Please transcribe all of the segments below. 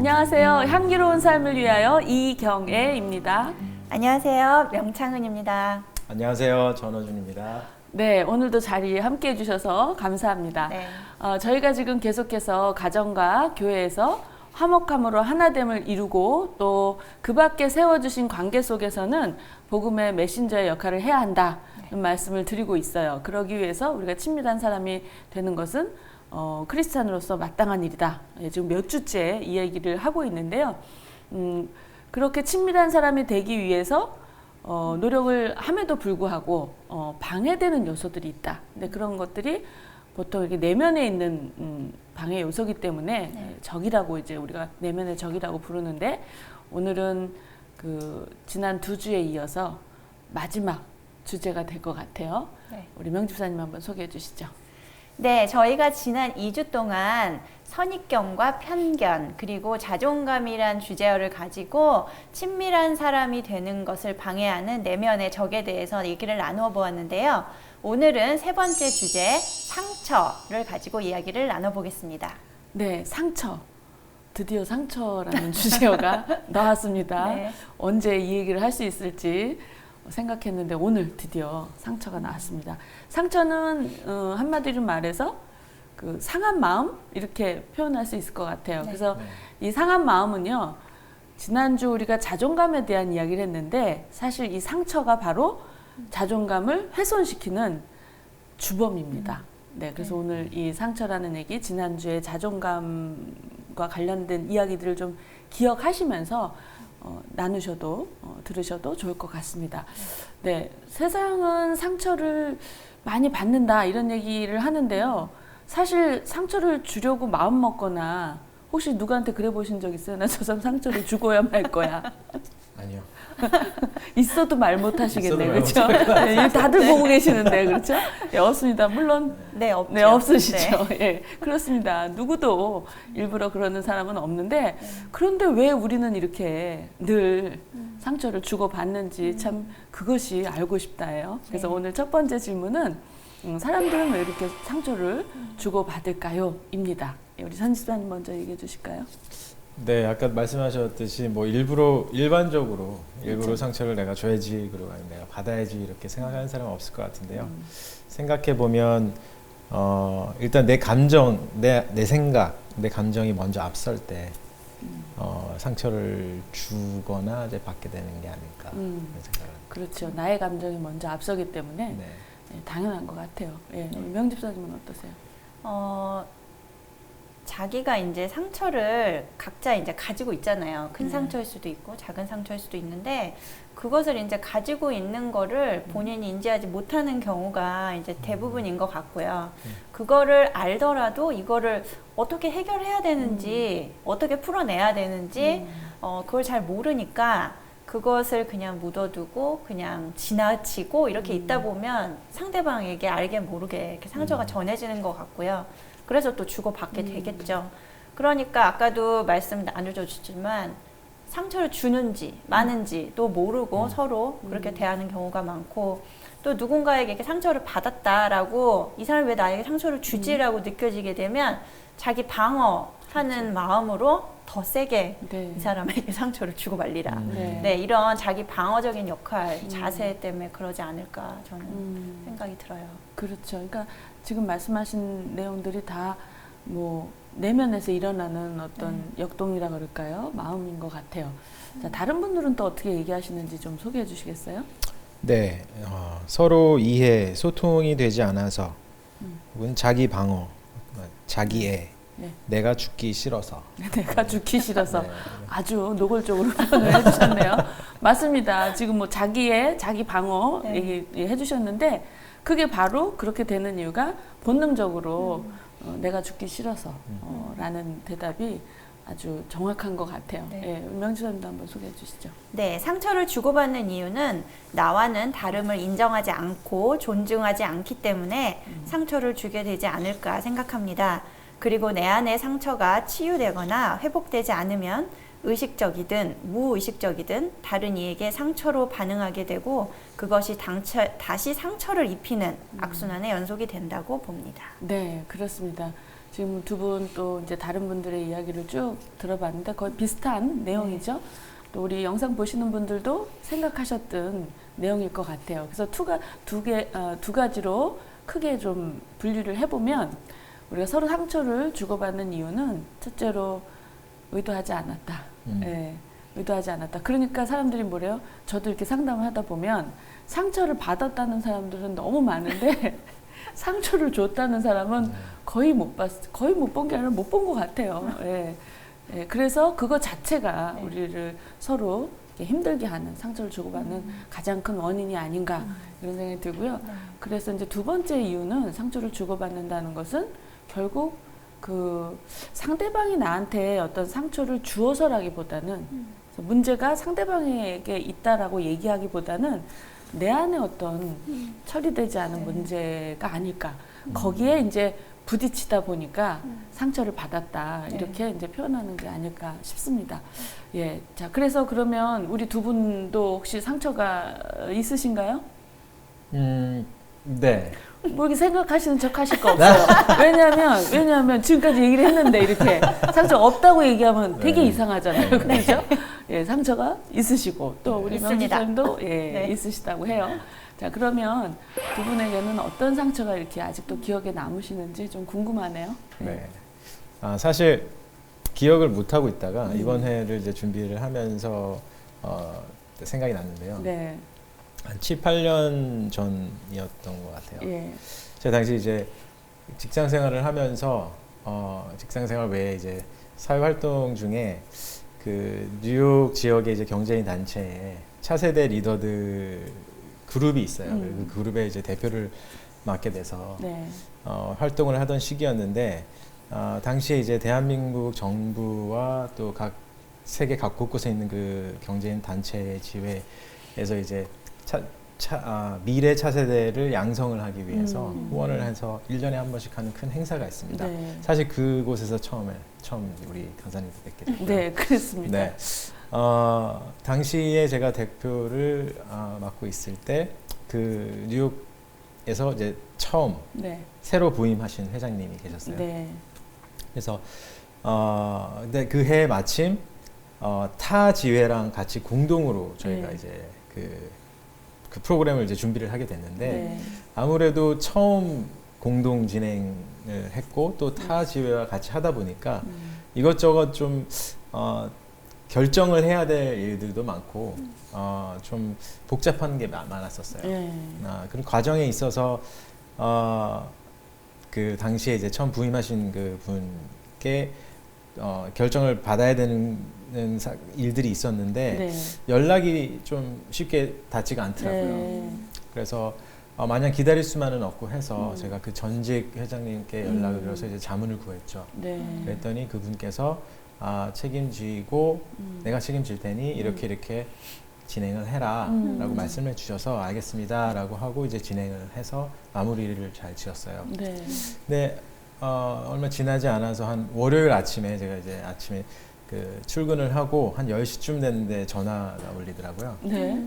안녕하세요. 향기로운 삶을 위하여 이경애입니다. 안녕하세요. 명창은입니다. 안녕하세요. 전호준입니다. 네, 오늘도 자리에 함께 해주셔서 감사합니다. 네. 저희가 지금 계속해서 가정과 교회에서 화목함으로 하나됨을 이루고 또 그 밖에 세워주신 관계 속에서는 복음의 메신저의 역할을 해야 한다는 말씀을 드리고 있어요. 그러기 위해서 우리가 친밀한 사람이 되는 것은 크리스찬으로서 마땅한 일이다. 지금 몇 주째 이 얘기를 하고 있는데요. 그렇게 친밀한 사람이 되기 위해서 노력을 함에도 불구하고 방해되는 요소들이 있다. 근데 그런 것들이 보통 이렇게 내면에 있는 방해 요소이기 때문에 적이라고 이제 우리가 내면의 적이라고 부르는데 오늘은 그 지난 2주에 이어서 마지막 주제가 될 것 같아요. 네. 우리 명집사님 한번 소개해 주시죠. 네, 저희가 지난 2주 동안 선입견과 편견 그리고 자존감이란 주제어를 가지고 친밀한 사람이 되는 것을 방해하는 내면의 적에 대해서 얘기를 나누어 보았는데요. 오늘은 세 번째 주제 상처를 가지고 이야기를 나눠보겠습니다. 네, 상처. 드디어 상처라는 주제어가 나왔습니다. 네. 언제 이 얘기를 할 수 있을지 생각했는데 오늘 드디어 상처가 나왔습니다. 상처는 한마디로 말해서 그 상한 마음 이렇게 표현할 수 있을 것 같아요. 네. 그래서 이 상한 마음은요. 지난주 우리가 자존감에 대한 이야기를 했는데 사실 이 상처가 바로 자존감을 훼손시키는 주범입니다. 네, 그래서 오늘 이 상처라는 얘기 지난주에 자존감과 관련된 이야기들을 좀 기억하시면서 나누셔도 들으셔도 좋을 것 같습니다. 네, 세상은 상처를 많이 받는다 이런 얘기를 하는데요. 사실 상처를 주려고 마음 먹거나 혹시 누구한테 그래 보신 적 있어요? 나 저 사람 상처를 주고야 말 거야. 아니요. 있어도 말 못 하시겠네, 있어도 말 그렇죠? 네, 다들 보고 계시는데, 그렇죠? 네, 없습니다. 물론 네, 없죠. 네, 없으시죠. 네. 예, 그렇습니다. 누구도 일부러 그러는 사람은 없는데, 그런데 왜 우리는 이렇게 늘 상처를 주고받는지 참 그것이 알고 싶다예요. 그래서 네. 오늘 첫 번째 질문은 사람들은 왜 이렇게 상처를 주고받을까요? 입니다. 우리 선지사님 먼저 얘기해 주실까요? 네, 아까 말씀하셨듯이 뭐 일반적으로 그렇죠. 상처를 내가 줘야지 그리고 내가 받아야지 이렇게 생각하는 사람은 없을 것 같은데요. 생각해 보면 일단 내 감정, 내 생각, 내 감정이 먼저 앞설 때 상처를 주거나 이제 받게 되는 게 아닐까 그런 생각을. 그렇죠. 나의 감정이 먼저 앞서기 때문에 네. 네, 당연한 것 같아요. 예, 명집사님은 어떠세요? 자기가 이제 상처를 각자 이제 가지고 있잖아요. 큰 상처일 수도 있고 작은 상처일 수도 있는데 그것을 이제 가지고 있는 거를 본인이 인지하지 못하는 경우가 이제 대부분인 것 같고요. 그거를 알더라도 이거를 어떻게 해결해야 되는지 어떻게 풀어내야 되는지 그걸 잘 모르니까 그것을 그냥 묻어두고 그냥 지나치고 이렇게 있다 보면 상대방에게 알게 모르게 이렇게 상처가 전해지는 것 같고요. 그래서 또 주고받게 되겠죠. 그러니까 아까도 말씀 나눠주셨지만 상처를 주는지 마는지 또 모르고 서로 그렇게 대하는 경우가 많고 또 누군가에게 이렇게 상처를 받았다라고 이 사람이 왜 나에게 상처를 주지라고 느껴지게 되면 자기 방어하는 마음으로 더 세게 네. 이 사람에게 상처를 주고 말리라. 네. 네, 이런 자기 방어적인 역할, 자세 때문에 그러지 않을까 저는 생각이 들어요. 그렇죠. 그러니까 지금 말씀하신 내용들이 다 뭐 내면에서 일어나는 어떤 역동이라 그럴까요? 마음인 것 같아요. 자, 다른 분들은 또 어떻게 얘기하시는지 좀 소개해 주시겠어요? 네, 서로 이해, 소통이 되지 않아서 혹은 자기 방어, 자기애, 네. 내가 죽기 싫어서. 내가 죽기 싫어서 네. 아주 노골적으로 표현을 해주셨네요. 맞습니다. 지금 뭐 자기 방어 얘기해 주셨는데 그게 바로 그렇게 되는 이유가 본능적으로 내가 죽기 싫어서 라는 대답이 아주 정확한 것 같아요. 네. 예, 명지사님도 한번 소개해 주시죠. 네, 상처를 주고받는 이유는 나와는 다름을 인정하지 않고 존중하지 않기 때문에 상처를 주게 되지 않을까 생각합니다. 그리고 내 안의 상처가 치유되거나 회복되지 않으면 의식적이든 무의식적이든 다른 이에게 상처로 반응하게 되고 그것이 다시 상처를 입히는 악순환의 연속이 된다고 봅니다. 네, 그렇습니다. 지금 두 분 또 이제 다른 분들의 이야기를 쭉 들어봤는데 거의 비슷한 내용이죠. 또 우리 영상 보시는 분들도 생각하셨던 내용일 것 같아요. 그래서 두 가지로 크게 좀 분류를 해보면 우리가 서로 상처를 주고받는 이유는 첫째로 의도하지 않았다. 예, 의도하지 않았다. 그러니까 사람들이 뭐래요? 저도 이렇게 상담을 하다 보면 상처를 받았다는 사람들은 너무 많은데 상처를 줬다는 사람은 거의 못 본 게 아니라 못 본 것 같아요. 예. 예, 그래서 그거 자체가 우리를 서로 이렇게 힘들게 하는, 상처를 주고받는 가장 큰 원인이 아닌가 이런 생각이 들고요. 그래서 이제 두 번째 이유는 상처를 주고받는다는 것은 결국 그 상대방이 나한테 어떤 상처를 주어서라기보다는 문제가 상대방에게 있다라고 얘기하기보다는 내 안에 어떤 처리되지 않은 문제가 아닐까. 거기에 이제 부딪히다 보니까 상처를 받았다. 이렇게 이제 표현하는 게 아닐까 싶습니다. 예. 자, 그래서 그러면 우리 두 분도 혹시 상처가 있으신가요? 네. 뭐 이렇게 생각하시는 척 하실 거 없어요. 왜냐하면 지금까지 얘기를 했는데 이렇게 상처 없다고 얘기하면 되게 이상하잖아요. 그렇죠? 예, 상처가 있으시고 또 우리 명지장도 예, 있으시다고 해요. 자, 그러면 두 분에게는 어떤 상처가 이렇게 아직도 기억에 남으시는지 좀 궁금하네요. 네. 사실 기억을 못 하고 있다가 이번 회를 이제 준비를 하면서 생각이 났는데요. 네. 한 7, 8년 전이었던 것 같아요. 예. 제가 당시 이제 직장 생활을 하면서 직장 생활 외에 이제 사회 활동 중에 그 뉴욕 지역의 이제 경제인 단체에 차세대 리더들 그룹이 있어요. 그 그룹의 이제 대표를 맡게 돼서 네. 활동을 하던 시기였는데 당시에 이제 대한민국 정부와 또 각 세계 각 곳곳에 있는 그 경제인 단체 지회에서 이제 미래 차세대를 양성을 하기 위해서 후원을 해서 1년에 한 번씩 하는 큰 행사가 있습니다. 네. 사실 그곳에서 처음 우리 강사님도 뵙게 됐고요. 네, 그렇습니다. 네. 당시에 제가 대표를 맡고 있을 때 그 뉴욕에서 이제 처음 네. 새로 부임하신 회장님이 계셨어요. 네. 그래서 근데 그 해 마침 타 지회랑 같이 공동으로 저희가 네. 이제 그 프로그램을 이제 준비를 하게 됐는데 네. 아무래도 처음 공동 진행을 했고 또 타 지회와 같이 하다 보니까 이것저것 좀 결정을 해야 될 일들도 많고 좀 복잡한 게 많았었어요. 네. 그런 과정에 있어서 그 당시에 이제 처음 부임하신 그 분께 결정을 받아야 되는 일들이 있었는데 네. 연락이 좀 쉽게 닿지가 않더라고요. 네. 그래서 마냥 기다릴 수만은 없고 해서 제가 그 전직 회장님께 연락을 드려서 이제 자문을 구했죠. 네. 그랬더니 그분께서 책임지고 내가 책임질 테니 이렇게 진행을 해라 라고 말씀해 주셔서 알겠습니다 라고 하고 이제 진행을 해서 마무리를 잘 지었어요. 네. 근데 얼마 지나지 않아서 한 월요일 아침에 제가 이제 아침에 그 출근을 하고 한 10시쯤 됐는데 전화가 울리더라고요. 네.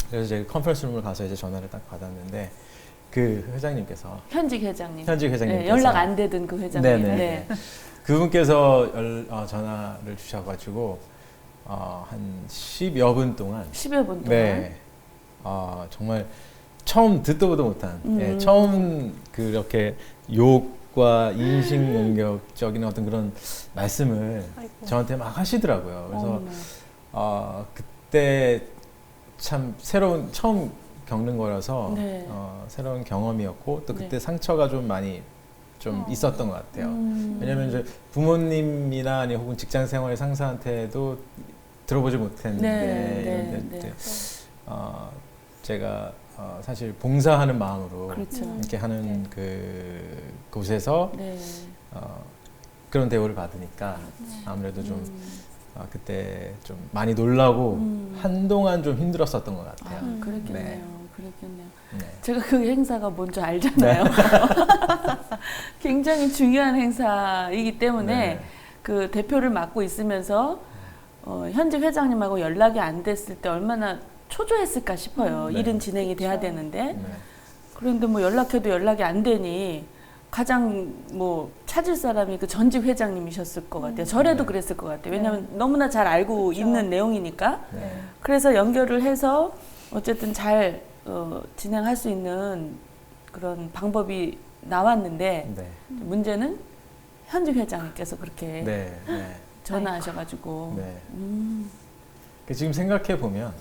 그래서 제가 컨퍼런스룸을 가서 이제 전화를 딱 받았는데 그 회장님께서 현직 회장님. 현직 회장님께서 네, 연락 안 되던 그 회장님. 네네. 네. 그분께서 전화를 주셔가지고 한 10여 분 동안 10여 분 동안. 네, 정말 처음 듣도 보도 못한 처음 그렇게 욕과 인신공격적인 어떤 그런 말씀을 저한테 막 하시더라고요. 그래서 그때 참 처음 겪는 거라서 네. 새로운 경험이었고 또 그때 네. 상처가 좀 많이 좀 있었던 것 같아요. 왜냐하면 이제 부모님이나 아니 혹은 직장 생활의 상사한테도 들어보지 못했는데 네, 이런데 네. 제가 사실 봉사하는 마음으로 그렇죠. 이렇게 하는 그 곳에서 네. 그런 대우를 받으니까 아무래도 좀 그때 좀 많이 놀라고 한동안 좀 힘들었었던 것 같아요. 그랬겠네요. 네. 그랬겠네요. 네. 제가 그 행사가 뭔지 알잖아요. 굉장히 중요한 행사이기 때문에 네. 그 대표를 맡고 있으면서 현직 회장님하고 연락이 안 됐을 때 얼마나 초조했을까 싶어요. 네. 일은 진행이 돼야 되는데 네. 그런데 뭐 연락해도 연락이 안 되니 가장 뭐 찾을 사람이 그 전직 회장님이셨을 것 같아요. 저래도 네. 그랬을 것 같아요. 왜냐하면 너무나 잘 알고 그렇죠. 있는 내용이니까. 네. 그래서 연결을 해서 어쨌든 잘 진행할 수 있는 그런 방법이 나왔는데 네. 문제는 현직 회장님께서 그렇게 네. 네. 전화하셔가지고 네. 지금 생각해 보면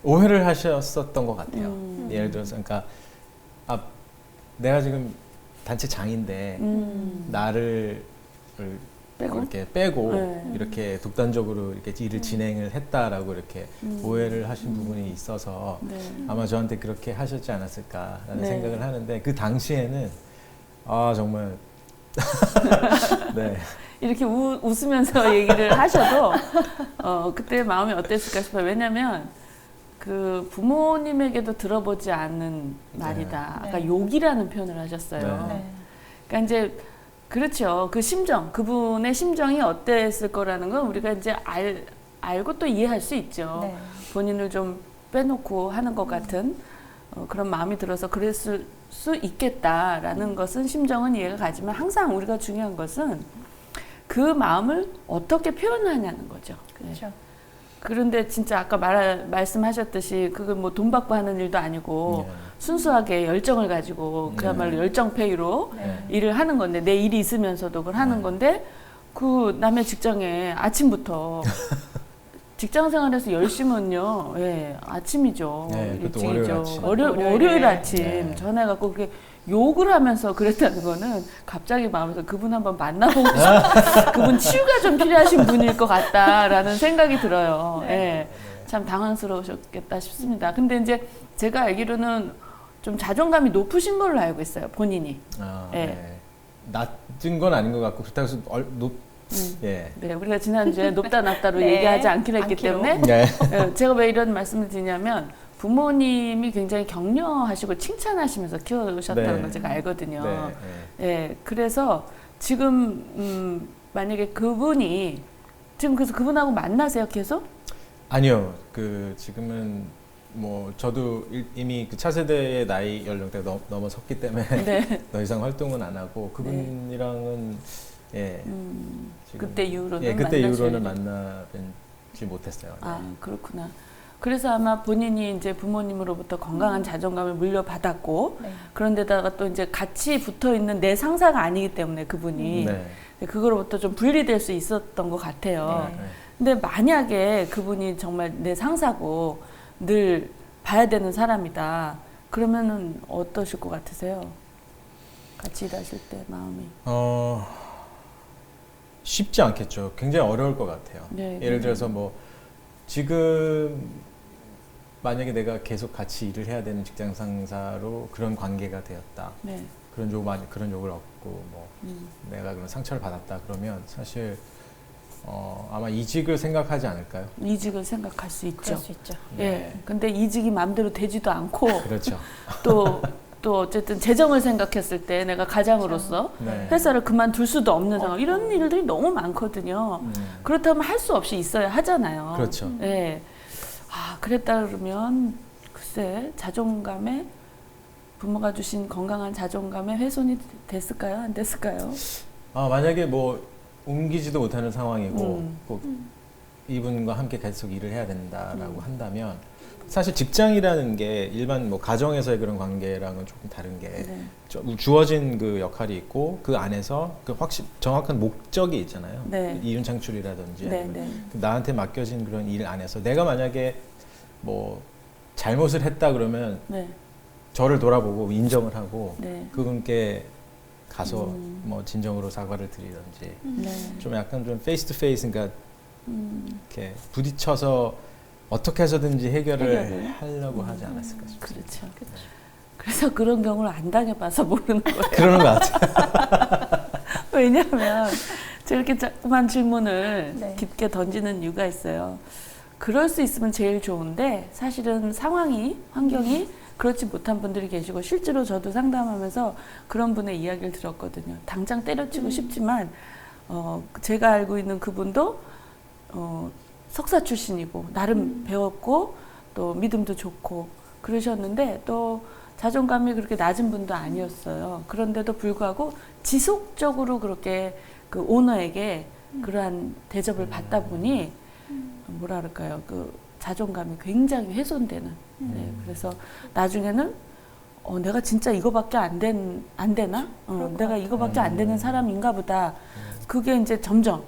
오해를 하셨었던 것 같아요. 예를 들어서 그러니까 내가 지금 단체 장인데 나를 빼고? 이렇게 빼고 네. 이렇게 독단적으로 이렇게 일을 진행을 했다라고 이렇게 오해를 하신 부분이 있어서 네. 아마 저한테 그렇게 하셨지 않았을까라는 네. 생각을 하는데 그 당시에는 정말 네. 이렇게 웃으면서 얘기를 하셔도 그때 마음이 어땠을까 싶어요. 왜냐하면 그 부모님에게도 들어보지 않는 말이다. 네. 아까 욕이라는 표현을 하셨어요. 네. 네. 그러니까 이제 그렇죠. 그 심정, 그분의 심정이 어땠을 거라는 건 우리가 이제 알고 또 이해할 수 있죠. 네. 본인을 좀 빼놓고 하는 것 같은 그런 마음이 들어서 그랬을 수 있겠다라는 것은 심정은 이해가 가지만 항상 우리가 중요한 것은 그 마음을 어떻게 표현하냐는 거죠. 그렇죠. 그런데 진짜 아까 말씀하셨듯이 그건 뭐 돈 받고 하는 일도 아니고 순수하게 열정을 가지고 그야말로 열정페이로 네. 일을 하는 건데 내 일이 있으면서도 그걸 하는 건데 그 남의 직장에 아침부터 직장 생활에서 10시면요, 예, 아침이죠. 네, 그것도 일찍이죠. 월요일 아침. 월요일 아침 네. 전화해갖고 그게 욕을 하면서 그랬다는 거는 갑자기 마음에서 그분 한번 만나보고 싶어. 그분 치유가 좀 필요하신 분일 것 같다라는 생각이 들어요. 예, 참 당황스러우셨겠다 싶습니다. 근데 이제 제가 알기로는 좀 자존감이 높으신 걸로 알고 있어요, 본인이. 예. 네. 낮은 건 아닌 것 같고 그렇다고 해서 예. 네, 우리가 지난주에 높다 낮다로 네, 얘기하지 않기로 했기 않기로. 때문에 네. 예, 제가 왜 이런 말씀을 드리냐면 부모님이 굉장히 격려하시고 칭찬하시면서 키워오셨다는 네. 걸 제가 알거든요. 네. 예, 그래서 지금 만약에 그분이 지금 그래서 그분하고 만나세요 계속? 아니요. 지금은 뭐 저도 이미 그 차세대의 나이 연령대가 넘어섰기 때문에 네. 더 이상 활동은 안 하고 그분이랑은 예. 지금, 그때 이후로는 예, 그때 이후로는 만나실 만나지 못했어요. 네. 아, 그렇구나. 그래서 아마 본인이 이제 부모님으로부터 건강한 자존감을 물려받았고 네. 그런데다가 또 이제 같이 붙어 있는 내 상사가 아니기 때문에 그분이 네. 그거로부터 좀 분리될 수 있었던 것 같아요. 네. 근데 만약에 그분이 정말 내 상사고 늘 봐야 되는 사람이다. 그러면은 어떠실 것 같으세요? 같이 일하실 때 마음이. 쉽지 않겠죠. 굉장히 어려울 것 같아요. 네, 예를 네. 들어서 뭐 지금 만약에 내가 계속 같이 일을 해야 되는 직장 상사로 그런 관계가 되었다. 네. 그런 욕을 얻고 뭐 내가 그런 상처를 받았다 그러면 사실 아마 이직을 생각하지 않을까요? 이직을 생각할 수 있죠. 그럴 수 있죠. 예. 근데 이직이 마음대로 되지도 않고 그렇죠. 또 어쨌든 재정을 생각했을 때 내가 가장으로서 네. 회사를 그만둘 수도 없는 상황 이런 일들이 너무 많거든요. 그렇다면 할 수 없이 있어야 하잖아요. 그렇죠. 예. 그랬다 그러면 글쎄 자존감에 부모가 주신 건강한 자존감에 훼손이 됐을까요? 안 됐을까요? 만약에 뭐 옮기지도 못하는 상황이고 꼭 이분과 함께 계속 일을 해야 된다라고 한다면 사실 직장이라는 게 일반 뭐 가정에서의 그런 관계랑은 조금 다른 게 네. 주어진 그 역할이 있고 그 안에서 그 정확한 목적이 있잖아요. 네. 이윤 창출이라든지 네, 아니면 네. 나한테 맡겨진 그런 일 안에서 내가 만약에 뭐 잘못을 했다 그러면 네. 저를 돌아보고 인정을 하고 네. 그분께 가서 뭐 진정으로 사과를 드리든지 네. 좀 약간 좀 페이스 투 페이스 그러니까 이렇게 부딪혀서 어떻게 해서든지 해결을 하려고 하지 않았을까 싶습니다. 그렇죠. 그래서 그런 경우를 안 당해봐서 모르는 거예요. 그러는 것 같아요. 왜냐하면 저렇게 자꾸만 질문을 네. 깊게 던지는 이유가 있어요. 그럴 수 있으면 제일 좋은데 사실은 상황이, 환경이 그렇지 못한 분들이 계시고 실제로 저도 상담하면서 그런 분의 이야기를 들었거든요. 당장 때려치고 싶지만 제가 알고 있는 그분도 석사 출신이고 나름 배웠고 또 믿음도 좋고 그러셨는데 또 자존감이 그렇게 낮은 분도 아니었어요. 그런데도 불구하고 지속적으로 그렇게 그 오너에게 그러한 대접을 받다 보니 뭐라 그럴까요? 그 자존감이 굉장히 훼손되는. 네, 그래서 나중에는 내가 진짜 이거밖에 안 되나? 내가 이거밖에 안 되는 사람인가 보다. 그게 이제 점점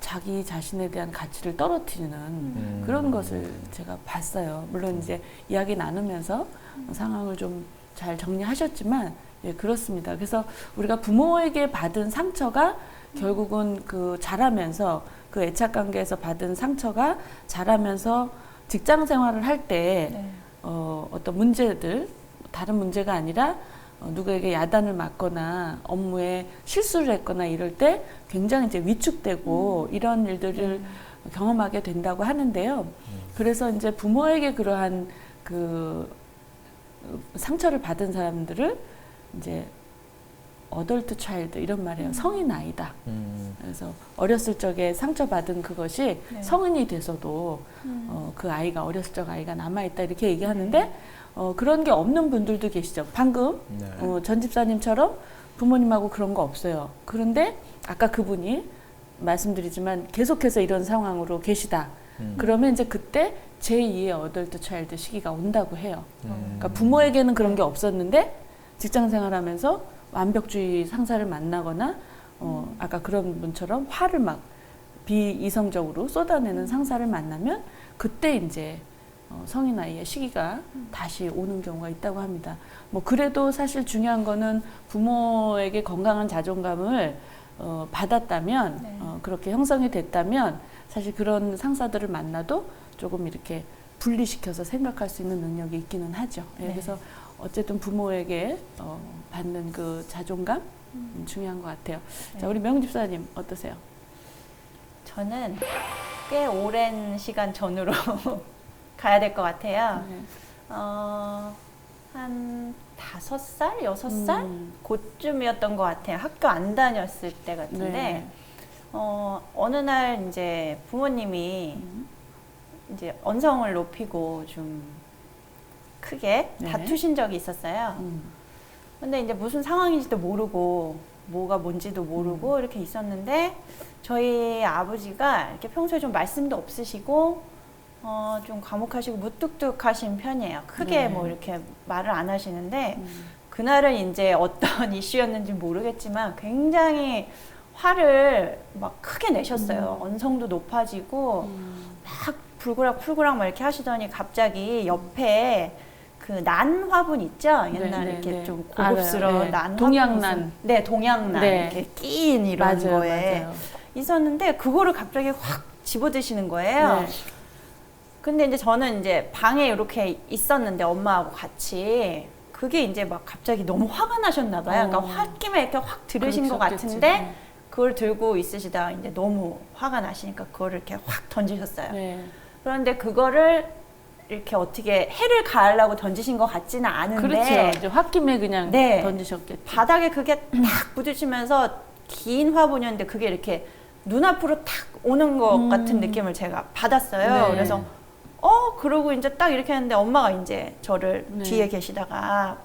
자기 자신에 대한 가치를 떨어뜨리는 그런 것을 제가 봤어요. 물론 이제 이야기 나누면서 상황을 좀 잘 정리하셨지만, 예, 그렇습니다. 그래서 우리가 부모에게 받은 상처가 결국은 그 자라면서 그 애착 관계에서 받은 상처가 자라면서 직장 생활을 할 때 네. 어떤 문제들, 다른 문제가 아니라 누구에게 야단을 맞거나 업무에 실수를 했거나 이럴 때 굉장히 이제 위축되고 이런 일들을 경험하게 된다고 하는데요. 그래서 이제 부모에게 그러한 그 상처를 받은 사람들을 이제 어덜트 차일드 이런 말이에요. 성인 아이다. 그래서 어렸을 적에 상처받은 그것이 네. 성인이 돼서도 그 아이가 어렸을 적 아이가 남아있다 이렇게 얘기하는데 그런 게 없는 분들도 계시죠. 방금 네. 전 집사님처럼 부모님하고 그런 거 없어요. 그런데 아까 그분이 말씀드리지만 계속해서 이런 상황으로 계시다. 그러면 이제 그때 제2의 어덜트 차일드 시기가 온다고 해요. 그러니까 부모에게는 그런 게 없었는데 직장 생활하면서 완벽주의 상사를 만나거나 아까 그런 분처럼 화를 막 비이성적으로 쏟아내는 상사를 만나면 그때 이제 성인 아이의 시기가 다시 오는 경우가 있다고 합니다. 뭐 그래도 사실 중요한 거는 부모에게 건강한 자존감을 받았다면 네. 그렇게 형성이 됐다면 사실 그런 상사들을 만나도 조금 이렇게 분리시켜서 생각할 수 있는 능력이 있기는 하죠. 예, 네. 그래서 어쨌든 부모에게 받는 그 자존감 중요한 것 같아요. 네. 자, 우리 명집사님 어떠세요? 저는 꽤 오랜 시간 전으로 가야 될 것 같아요. 네. 한 5살, 6살? 음. 그쯤이었던 것 같아요. 학교 안 다녔을 때 같은데, 네. 어느 날 이제 부모님이 이제 언성을 높이고 좀 크게 네. 다투신 적이 있었어요. 근데 이제 무슨 상황인지도 모르고, 뭐가 뭔지도 모르고 이렇게 있었는데, 저희 아버지가 이렇게 평소에 좀 말씀도 없으시고, 좀 과묵하시고 무뚝뚝하신 편이에요. 크게 네. 뭐 이렇게 말을 안 하시는데, 그날은 이제 어떤 이슈였는지 모르겠지만 굉장히 화를 막 크게 내셨어요. 언성도 높아지고 막 불그락 막 이렇게 하시더니 갑자기 옆에 그 난 화분 있죠? 옛날 네, 이렇게 네. 좀 고급스러운 알아요. 네. 난 동양난. 화분 네, 동양난 네. 이렇게 낀 이런 맞아요, 거에 맞아요. 있었는데 그거를 갑자기 확 집어드시는 거예요. 네. 근데 이제 저는 이제 방에 이렇게 있었는데 엄마하고 같이 그게 이제 막 갑자기 너무 화가 나셨나 봐요. 그러니까 홧김에 이렇게 확 들으신 것 그렇겠지. 같은데 네. 그걸 들고 있으시다가 이제 너무 화가 나시니까 그거를 이렇게 확 던지셨어요. 네. 그런데 그거를 이렇게 어떻게 해를 가하려고 던지신 것 같지는 않은데 그렇죠. 이제 홧김에 그냥 네. 던지셨겠죠. 바닥에 그게 탁 부딪히면서 긴 화분이었는데 그게 이렇게 눈앞으로 탁 오는 것 같은 느낌을 제가 받았어요. 네. 그래서 그러고 이제 딱 이렇게 했는데 엄마가 이제 저를 네. 뒤에 계시다가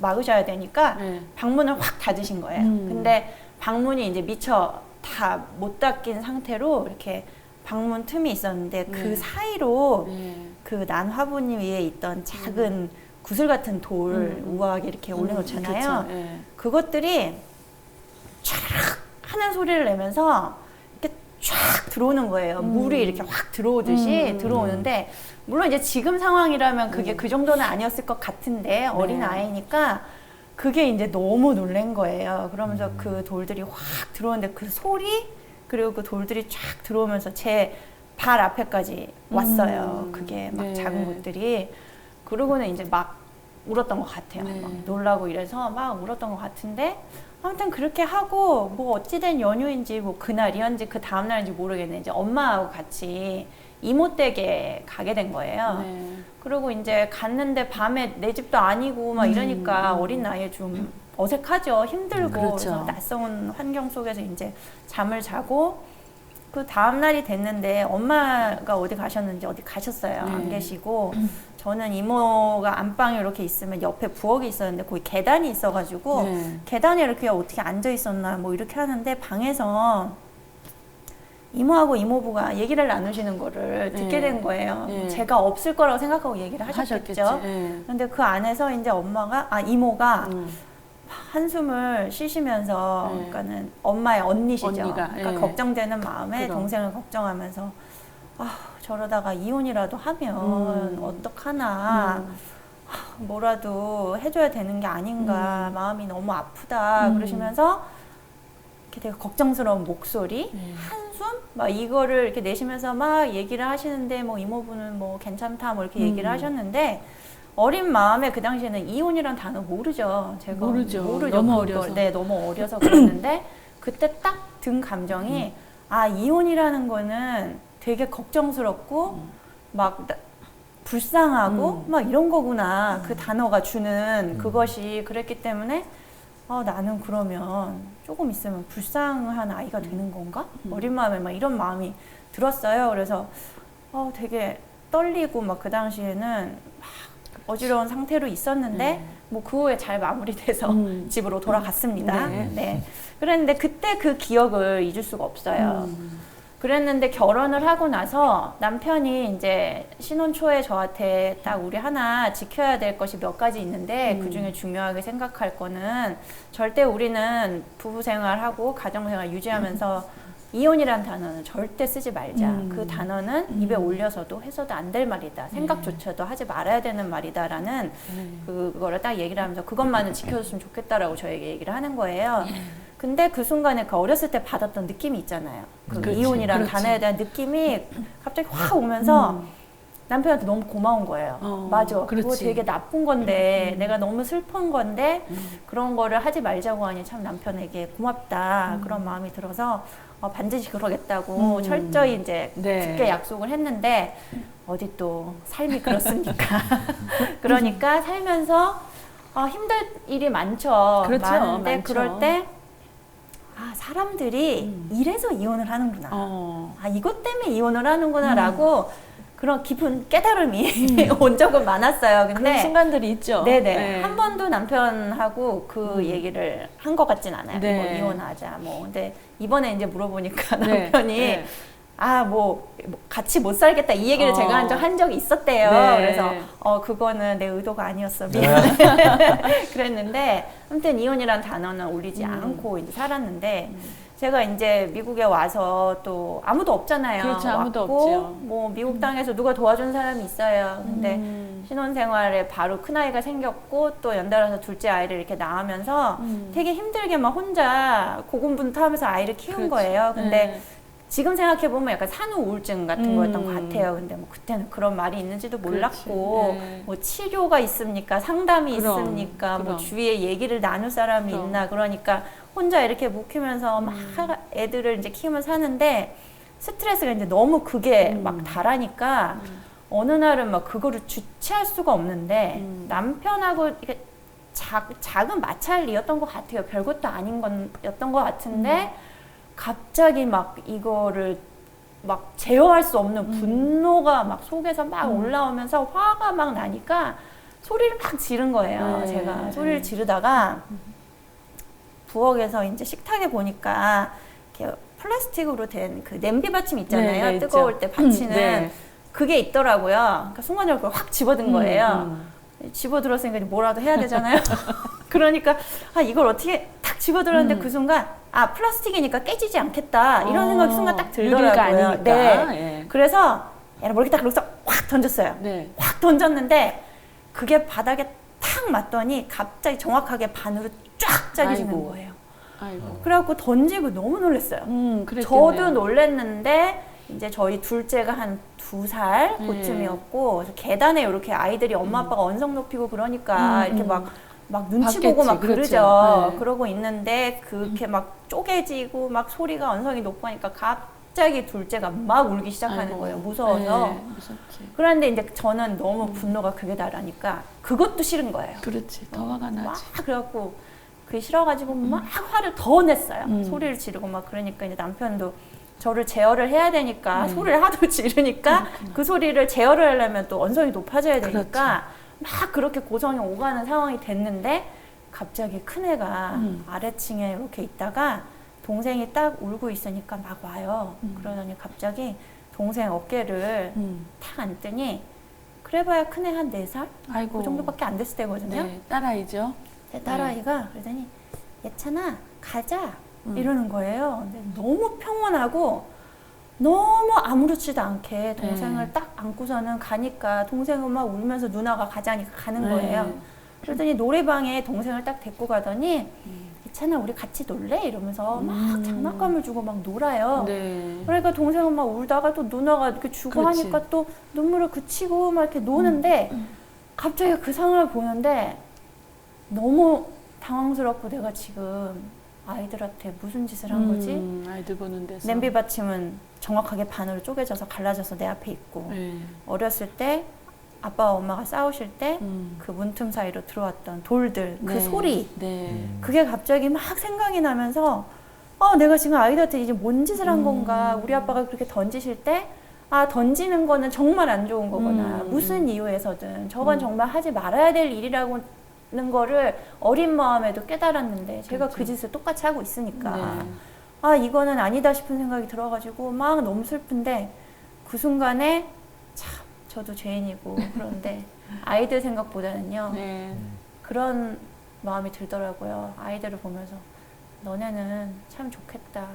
막으셔야 되니까 네. 방문을 확 닫으신 거예요. 근데 방문이 이제 미처 다 못 닫힌 상태로 이렇게 방문 틈이 있었는데 네. 그 사이로 네. 그 난 화분 위에 있던 작은 구슬 같은 돌 우아하게 이렇게 올려놓잖아요. 그렇죠. 네. 그것들이 촥 하는 소리를 내면서 이렇게 쫙 들어오는 거예요. 물이 이렇게 확 들어오듯이 들어오는데 물론 이제 지금 상황이라면 그게 그 정도는 아니었을 것 같은데 어린 아이니까 그게 이제 너무 놀란 거예요. 그러면서 그 돌들이 확 들어오는데 그 소리 그리고 그 돌들이 쫙 들어오면서 제 발 앞에까지 왔어요. 그게 막 네. 작은 것들이. 그러고는 이제 막 울었던 것 같아요. 네. 막 놀라고 이래서 막 울었던 것 같은데 아무튼 그렇게 하고 뭐 어찌된 연유인지 뭐 그날이었는지 그 다음날인지 모르겠는데 이제 엄마하고 같이 이모 댁에 가게 된 거예요. 네. 그리고 이제 갔는데 밤에 내 집도 아니고 막 이러니까 어린 나이에 좀 어색하죠. 힘들고 그렇죠. 그래서 낯선 환경 속에서 이제 잠을 자고 그 다음 날이 됐는데 엄마가 어디 가셨는지 어디 가셨어요. 네. 안 계시고 저는 이모가 안방에 이렇게 있으면 옆에 부엌이 있었는데 거기 계단이 있어가지고 네. 계단에 이렇게 어떻게 앉아 있었나 뭐 이렇게 하는데 방에서 이모하고 이모부가 얘기를 나누시는 거를 듣게 된 거예요. 네. 제가 없을 거라고 생각하고 얘기를 하셨겠죠. 네. 근데 그 안에서 이제 이모가 한숨을 쉬시면서, 네. 그러니까는 엄마의 언니시죠. 언니가, 그러니까 예. 걱정되는 마음에 그럼. 동생을 걱정하면서, 저러다가 이혼이라도 하면 어떡하나, 뭐라도 해줘야 되는 게 아닌가, 마음이 너무 아프다, 그러시면서, 이렇게 되게 걱정스러운 목소리, 한숨? 막 이거를 이렇게 내시면서 막 얘기를 하시는데, 뭐 이모부는 뭐 괜찮다, 뭐 이렇게 얘기를 하셨는데, 어린 마음에 그 당시에는 이혼이란 단어 모르죠. 제가 모르죠. 너무 너무 그걸. 어려서. 네, 너무 어려서 그랬는데 그때 딱 든 감정이 이혼이라는 거는 되게 걱정스럽고 막 불쌍하고 막 이런 거구나. 그 단어가 주는 그것이 그랬기 때문에 나는 그러면 조금 있으면 불쌍한 아이가 되는 건가? 어린 마음에 막 이런 마음이 들었어요. 그래서 되게 떨리고 막 그 당시에는 어지러운 상태로 있었는데 뭐 그 후에 잘 마무리돼서 집으로 돌아갔습니다. 네. 그랬는데 그때 그 기억을 잊을 수가 없어요. 그랬는데 결혼을 하고 나서 남편이 이제 신혼 초에 저한테 딱 우리 하나 지켜야 될 것이 몇 가지 있는데 그 중에 중요하게 생각할 거는 절대 우리는 부부 생활하고 가정 생활 유지하면서 이혼이란 단어는 절대 쓰지 말자. 그 단어는 입에 올려서도 해서도 안 될 말이다. 생각조차도 하지 말아야 되는 말이다라는 그거를 딱 얘기를 하면서 그것만은 지켜줬으면 좋겠다라고 저에게 얘기를 하는 거예요. 근데 그 순간에 그 어렸을 때 받았던 느낌이 있잖아요. 그 그렇지, 이혼이란 그렇지. 단어에 대한 느낌이 갑자기 확 오면서 남편한테 너무 고마운 거예요. 맞아. 그거 그렇지. 되게 나쁜 건데 내가 너무 슬픈 건데 그런 거를 하지 말자고 하니 참 남편에게 고맙다. 그런 마음이 들어서 반드시 그러겠다고 철저히 이제 네. 굳게 약속을 했는데 어디 또 삶이 그렇습니까? 그러니까 살면서 힘들 일이 많죠. 그렇죠. 많은데 많죠. 그럴 때 사람들이 이래서 이혼을 하는구나. 이것 때문에 이혼을 하는구나라고 그런 깊은 깨달음이 온 적은 많았어요. 근데 그런 순간들이 있죠. 네네. 네. 한 번도 남편하고 그 얘기를 한 것 같진 않아요. 네. 뭐 이혼하자. 뭐. 근데 이번에 이제 물어보니까 네. 남편이 네. 뭐 같이 못 살겠다 이 얘기를 제가 한 적이 있었대요. 네. 그래서 그거는 내 의도가 아니었어. 미안해. 그랬는데 아무튼 이혼이란 단어는 올리지 않고 이제 살았는데 제가 이제 미국에 와서 또 아무도 없잖아요. 그렇죠. 아무도 왔고, 없죠. 뭐 미국 땅에서 누가 도와준 사람이 있어요. 근데 신혼생활에 바로 큰아이가 생겼고 또 연달아서 둘째 아이를 이렇게 낳으면서 되게 힘들게 막 혼자 고군분투하면서 아이를 키운 거예요. 근데 네. 지금 생각해보면 약간 산후 우울증 같은 거였던 것 같아요. 근데 뭐 그때는 그런 말이 있는지도 몰랐고, 네. 뭐 치료가 있습니까? 상담이 그럼, 있습니까? 뭐 그럼. 주위에 얘기를 나눌 사람이 그럼. 있나? 그러니까 혼자 이렇게 묵히면서 막 애들을 이제 키우면서 사는데 스트레스가 이제 너무 그게 막 달하니까 어느 날은 막 그거를 주체할 수가 없는데 남편하고 이렇게 작은 마찰이었던 것 같아요. 별것도 아닌 건였던 것 같은데 갑자기 막 이거를 막 제어할 수 없는 분노가 막 속에서 막 올라오면서 화가 막 나니까 소리를 막 지른 거예요. 네. 제가 소리를 지르다가 부엌에서 이제 식탁에 보니까 이렇게 플라스틱으로 된 그 냄비 받침 있잖아요. 네, 네, 뜨거울 있죠. 때 받치는 네. 그게 있더라고요. 그러니까 순간적으로 그걸 확 집어든 거예요. 집어들었으니까 이제 뭐라도 해야 되잖아요. 그러니까 이걸 어떻게 탁 집어들었는데 그 순간 플라스틱이니까 깨지지 않겠다 이런 생각이 순간 딱 유리가 들더라고요. 아니니까. 네. 예. 그래서 얘를 모르겠다 그러고서 확 던졌어요. 네. 확 던졌는데 그게 바닥에 탁 맞더니 갑자기 정확하게 반으로 쫙 짜기지는 아이고. 거예요. 아이고. 그래갖고 던지고 너무 놀랐어요. 그랬겠네요. 저도 놀랬는데 이제 저희 둘째가 한 2살 그쯤이었고 그래서 계단에 이렇게 아이들이 엄마 아빠가 언성 높이고 그러니까 이렇게 막 눈치 봤겠지, 보고 막 그렇죠. 그러죠. 네. 그러고 있는데 그렇게 막 쪼개지고 막 소리가 언성이 높으니까 갑자기 둘째가 막 울기 시작하는 아이고. 거예요. 무서워서. 네, 무섭지. 그런데 이제 저는 너무 분노가 극에 달하니까 그것도 싫은 거예요. 그렇지. 더 화가 막 나지. 그래갖고 그게 싫어가지고 막 화를 더 냈어요. 소리를 지르고 막 그러니까 이제 남편도 저를 제어를 해야 되니까 소리를 하도 지르니까 그 소리를 제어를 하려면 또 언성이 높아져야 되니까 막 그렇게 고성이 오가는 상황이 됐는데 갑자기 큰애가 아래층에 이렇게 있다가 동생이 딱 울고 있으니까 막 와요. 그러더니 갑자기 동생 어깨를 탁 안더니 그래봐야 큰애 한 4살? 아이고. 그 정도밖에 안 됐을 때거든요. 네, 딸아이죠. 제 딸아이가 그러더니 예찬아 가자 이러는 거예요. 근데 너무 평온하고 너무 아무렇지도 않게 동생을 딱 안고서는 가니까 동생은 막 울면서 누나가 가자니까 가는 거예요. 그러더니 노래방에 동생을 딱 데리고 가더니 예찬아 우리 같이 놀래? 이러면서 막 장난감을 주고 막 놀아요. 네. 그러니까 동생은 막 울다가 또 누나가 이렇게 주고 그렇지. 하니까 또 눈물을 그치고 막 이렇게 노는데 갑자기 그 상황을 보는데 너무 당황스럽고 내가 지금 아이들한테 무슨 짓을 한 거지? 아이들 보는 데서. 냄비 받침은 정확하게 반으로 쪼개져서 갈라져서 내 앞에 있고 네. 어렸을 때 아빠와 엄마가 싸우실 때 그 문틈 사이로 들어왔던 돌들 그 네. 소리 네. 그게 갑자기 막 생각이 나면서 내가 지금 아이들한테 이제 뭔 짓을 한 건가 우리 아빠가 그렇게 던지실 때 던지는 거는 정말 안 좋은 거구나 무슨 이유에서든 저건 정말 하지 말아야 될 일이라고는 거를 어린 마음에도 깨달았는데 제가 그 짓을 똑같이 하고 있으니까 이거는 아니다 싶은 생각이 들어가지고 막 너무 슬픈데 그 순간에 참 저도 죄인이고 그런데 아이들 생각보다는요 네. 그런 마음이 들더라고요. 아이들을 보면서 너네는 참 좋겠다.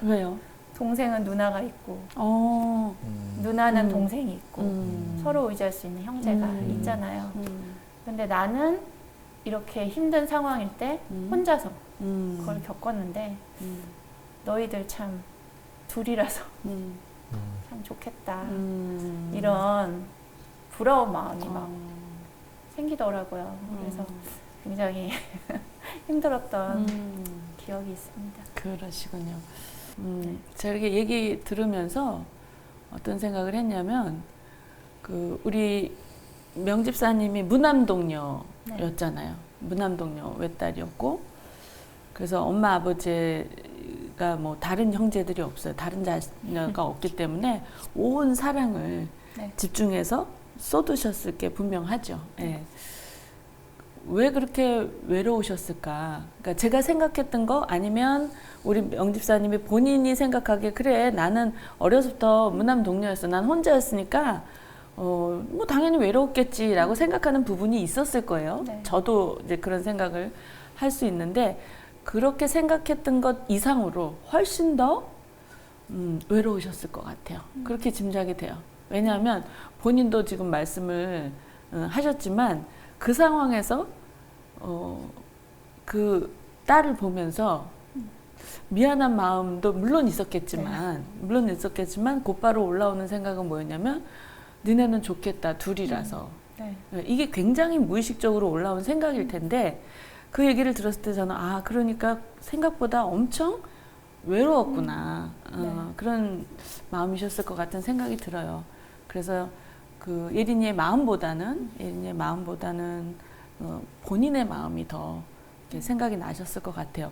왜요? 동생은 누나가 있고 음. 누나는 동생이 있고 음. 서로 의지할 수 있는 형제가 있잖아요. 근데 나는 이렇게 힘든 상황일 때 혼자서 그걸 겪었는데 너희들 참 둘이라서 참 좋겠다. 이런 부러운 마음이 막 생기더라고요. 그래서 굉장히 힘들었던 기억이 있습니다. 그러시군요. 제가 이렇게 얘기 들으면서 어떤 생각을 했냐면 우리 명집사님이 무남동녀였잖아요. 무남동녀 외딸이었고 그래서 엄마 아버지가 뭐 다른 형제들이 없어요. 다른 자녀가 없기 때문에 온 사랑을 집중해서 쏟으셨을 게 분명하죠. 예. 왜 그렇게 외로우셨을까? 그러니까 제가 생각했던 거 아니면 우리 명집사님이 본인이 생각하기에 그래 나는 어려서부터 무남동녀였어. 난 혼자였으니까 뭐 당연히 외로웠겠지라고 생각하는 부분이 있었을 거예요. 네. 저도 이제 그런 생각을 할 수 있는데 그렇게 생각했던 것 이상으로 훨씬 더 외로우셨을 것 같아요. 그렇게 짐작이 돼요. 왜냐하면 본인도 지금 말씀을 하셨지만 그 상황에서 그 딸을 보면서 미안한 마음도 물론 있었겠지만 곧바로 올라오는 생각은 뭐였냐면 니네는 좋겠다 둘이라서 이게 굉장히 무의식적으로 올라온 생각일 텐데 그 얘기를 들었을 때 저는 그러니까 생각보다 엄청 외로웠구나 그런 마음이셨을 것 같은 생각이 들어요. 그래서 그 예린이의 마음보다는 본인의 마음이 더 이렇게 생각이 나셨을 것 같아요.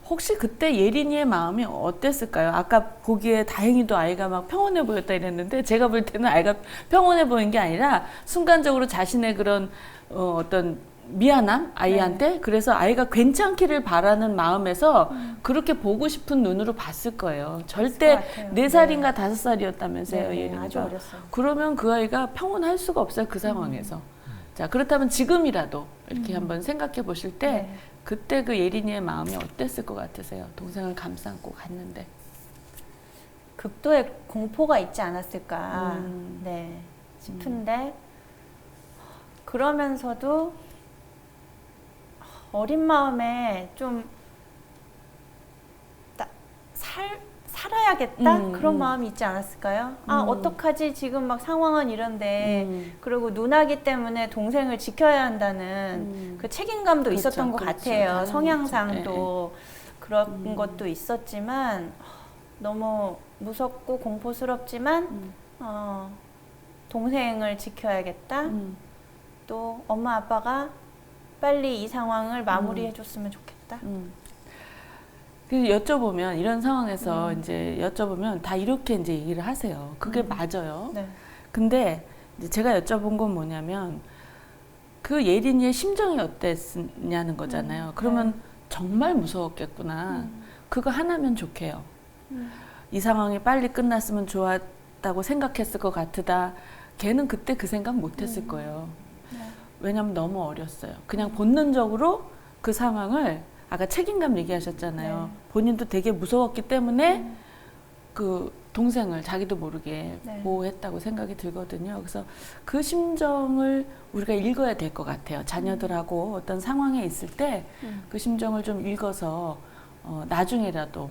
혹시 그때 예린이의 마음이 어땠을까요? 아까 보기에 다행히도 아이가 막 평온해 보였다 이랬는데 제가 볼 때는 아이가 평온해 보인 게 아니라 순간적으로 자신의 그런 어떤 미안함 아이한테 그래서 아이가 괜찮기를 바라는 마음에서 그렇게 보고 싶은 눈으로 봤을 거예요. 절대 4살인가 5살이었다면서요. 예린이가. 아주 어렸어요. 그러면 그 아이가 평온할 수가 없어요. 그 상황에서. 자, 그렇다면 지금이라도 이렇게 한번 생각해 보실 때 그때 그 예린이의 마음이 어땠을 것 같으세요? 동생을 감싸안고 갔는데. 극도의 공포가 있지 않았을까 싶은데 그러면서도 어린 마음에 좀 살아야겠다 그런 마음이 있지 않았을까요? 어떡하지 지금 막 상황은 이런데 그리고 누나기 때문에 동생을 지켜야 한다는 그 책임감도 있었던 것 같아요. 성향상도 그런 것도 있었지만 너무 무섭고 공포스럽지만 동생을 지켜야겠다. 또 엄마 아빠가 빨리 이 상황을 마무리해 줬으면 좋겠다. 그래서 여쭤보면 이런 상황에서 이제 여쭤보면 다 이렇게 이제 얘기를 하세요. 그게 맞아요. 네. 근데 이제 제가 여쭤본 건 뭐냐면 그 예린이의 심정이 어땠냐는 거잖아요. 그러면 정말 무서웠겠구나. 그거 하나면 좋게요. 이 상황이 빨리 끝났으면 좋았다고 생각했을 것 같으다. 걔는 그때 그 생각 못 했을 거예요. 왜냐면 너무 어렸어요. 그냥 본능적으로 그 상황을 아까 책임감 얘기하셨잖아요. 본인도 되게 무서웠기 때문에 그 동생을 자기도 모르게 보호했다고 생각이 들거든요. 그래서 그 심정을 우리가 읽어야 될 것 같아요. 자녀들하고 어떤 상황에 있을 때 그 심정을 좀 읽어서 나중에라도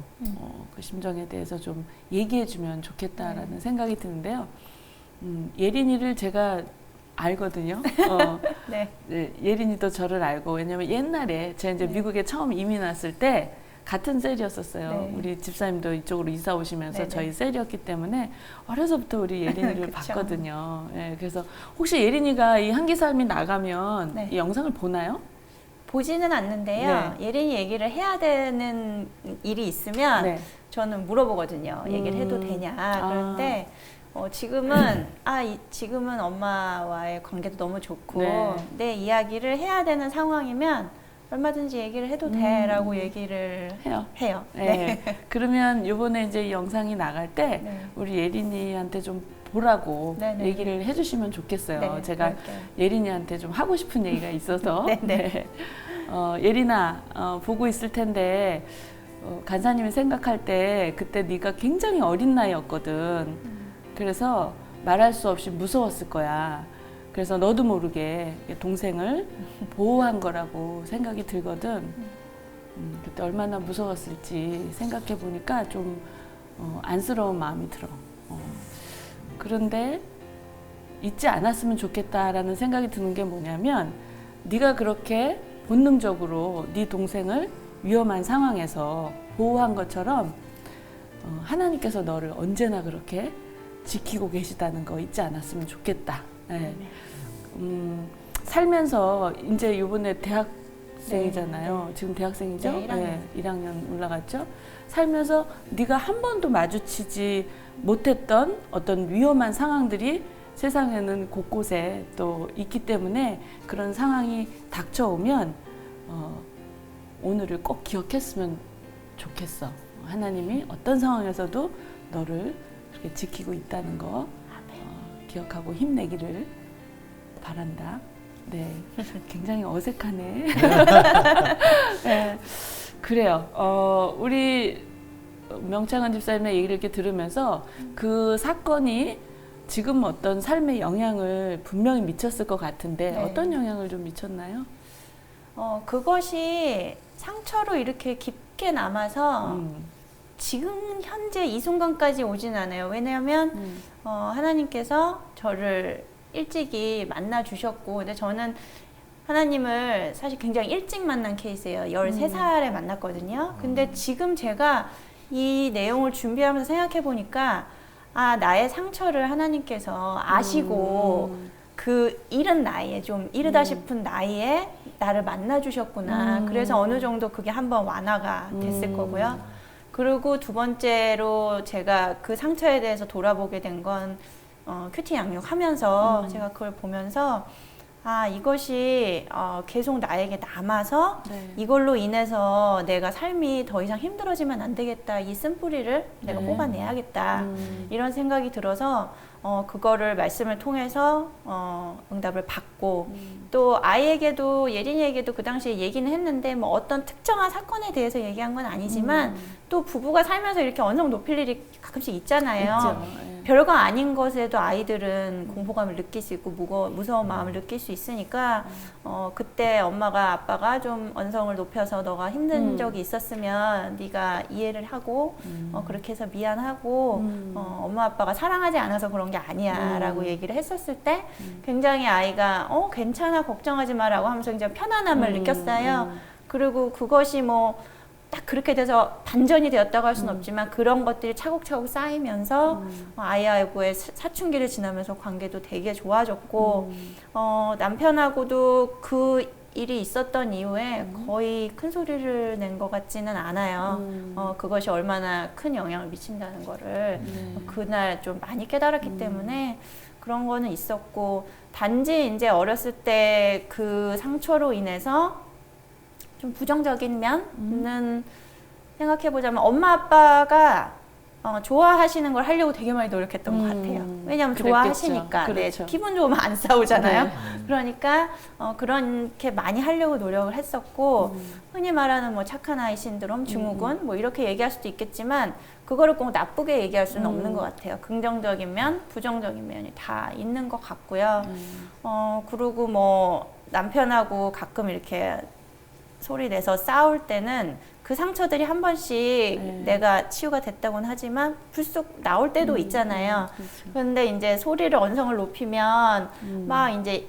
그 심정에 대해서 좀 얘기해주면 좋겠다라는 생각이 드는데요. 예린이를 제가 알거든요. 네. 네, 예린이도 저를 알고 왜냐면 옛날에 제가 이제 미국에 처음 이민 왔을 때 같은 셀이었었어요. 네. 우리 집사님도 이쪽으로 이사 오시면서 네네. 저희 셀이었기 때문에 어려서부터 우리 예린이를 그쵸. 봤거든요. 예, 그래서 혹시 예린이가 이 한기 삶이 나가면 네. 이 영상을 보나요? 보지는 않는데요. 예린이 얘기를 해야 되는 일이 있으면 네. 저는 물어보거든요. 얘기를 해도 되냐. 그런데 지금은 엄마와의 관계도 너무 좋고 네. 내 이야기를 해야 되는 상황이면 얼마든지 얘기를 해도 돼라고 얘기를 해요. 네. 그러면 이번에 이제 이 영상이 나갈 때 네. 우리 예린이한테 좀 보라고 네네. 얘기를 해주시면 좋겠어요. 네, 제가 그럴게요. 예린이한테 좀 하고 싶은 얘기가 있어서 네네. 네. 예린아 보고 있을 텐데 간사님이 생각할 때 그때 네가 굉장히 어린 나이였거든. 그래서 말할 수 없이 무서웠을 거야. 그래서 너도 모르게 동생을 보호한 거라고 생각이 들거든. 그때 얼마나 무서웠을지 생각해 보니까 좀 안쓰러운 마음이 들어. 그런데 잊지 않았으면 좋겠다라는 생각이 드는 게 뭐냐면 네가 그렇게 본능적으로 네 동생을 위험한 상황에서 보호한 것처럼 하나님께서 너를 언제나 그렇게 지키고 계시다는 거 잊지 않았으면 좋겠다. 네. 살면서 이제 이번에 대학생이잖아요. 네. 지금 대학생이죠? 네, 1학년. 1학년 올라갔죠? 살면서 네가 한 번도 마주치지 못했던 어떤 위험한 상황들이 세상에는 곳곳에 또 있기 때문에 그런 상황이 닥쳐오면 오늘을 꼭 기억했으면 좋겠어. 하나님이 어떤 상황에서도 너를 그렇게 지키고 있다는 거 기억하고 힘내기를 바란다. 네, 굉장히 어색하네. 네, 그래요. 우리 명창은 집사님의 얘기를 이렇게 들으면서 그 사건이 지금 어떤 삶에 영향을 분명히 미쳤을 것 같은데 네. 어떤 영향을 좀 미쳤나요? 그것이 상처로 이렇게 깊게 남아서 지금 현재 이 순간까지 오진 않아요. 왜냐하면 하나님께서 저를 일찍이 만나 주셨고, 근데 저는 하나님을 사실 굉장히 일찍 만난 케이스예요. 13살에 만났거든요. 근데 지금 제가 이 내용을 준비하면서 생각해 보니까 나의 상처를 하나님께서 아시고 그 이른 나이에 좀 이르다 싶은 나이에 나를 만나 주셨구나. 그래서 어느 정도 그게 한번 완화가 됐을 거고요. 그리고 두 번째로 제가 그 상처에 대해서 돌아보게 된 건 큐티 양육하면서 제가 그걸 보면서 이것이 계속 나에게 남아서 네. 이걸로 인해서 내가 삶이 더 이상 힘들어지면 안 되겠다. 이 쓴뿌리를 내가 네. 뽑아내야겠다. 이런 생각이 들어서 그거를 말씀을 통해서 응답을 받고 또 아이에게도 예린이에게도 그 당시에 얘기는 했는데 뭐 어떤 특정한 사건에 대해서 얘기한 건 아니지만 또 부부가 살면서 이렇게 언성 높일 일이 가끔씩 있잖아요. 있죠. 예. 별거 아닌 것에도 아이들은 공포감을 느낄 수 있고 무서운 마음을 느낄 수 있으니까 그때 엄마가 아빠가 좀 언성을 높여서 너가 힘든 적이 있었으면 네가 이해를 하고 그렇게 해서 미안하고 엄마 아빠가 사랑하지 않아서 그런 게 아니야 라고 얘기를 했었을 때 굉장히 아이가 괜찮아 걱정하지 마 라고 하면서 굉장히 편안함을 느꼈어요. 그리고 그것이 뭐 딱 그렇게 돼서 반전이 되었다고 할 수는 없지만 그런 것들이 차곡차곡 쌓이면서 아이하고의 사춘기를 지나면서 관계도 되게 좋아졌고 남편하고도 그 일이 있었던 이후에 거의 큰 소리를 낸 것 같지는 않아요. 그것이 얼마나 큰 영향을 미친다는 거를 그날 좀 많이 깨달았기 때문에 그런 거는 있었고, 단지 이제 어렸을 때 그 상처로 인해서 좀 부정적인 면은 생각해보자면 엄마 아빠가 좋아하시는 걸 하려고 되게 많이 노력했던 것 같아요. 왜냐하면 그랬겠죠. 좋아하시니까. 그렇죠. 네, 기분 좋으면 안 싸우잖아요. 네. 그러니까 그렇게 많이 하려고 노력을 했었고, 흔히 말하는 뭐 착한 아이 신드롬, 증후군 뭐 이렇게 얘기할 수도 있겠지만 그거를 꼭 나쁘게 얘기할 수는 없는 것 같아요. 긍정적인 면, 부정적인 면이 다 있는 것 같고요. 그리고 뭐 남편하고 가끔 이렇게 소리 내서 싸울 때는 그 상처들이 한 번씩 내가 치유가 됐다고는 하지만 불쑥 나올 때도 있잖아요. 그렇죠. 그런데 이제 소리를 언성을 높이면 막 이제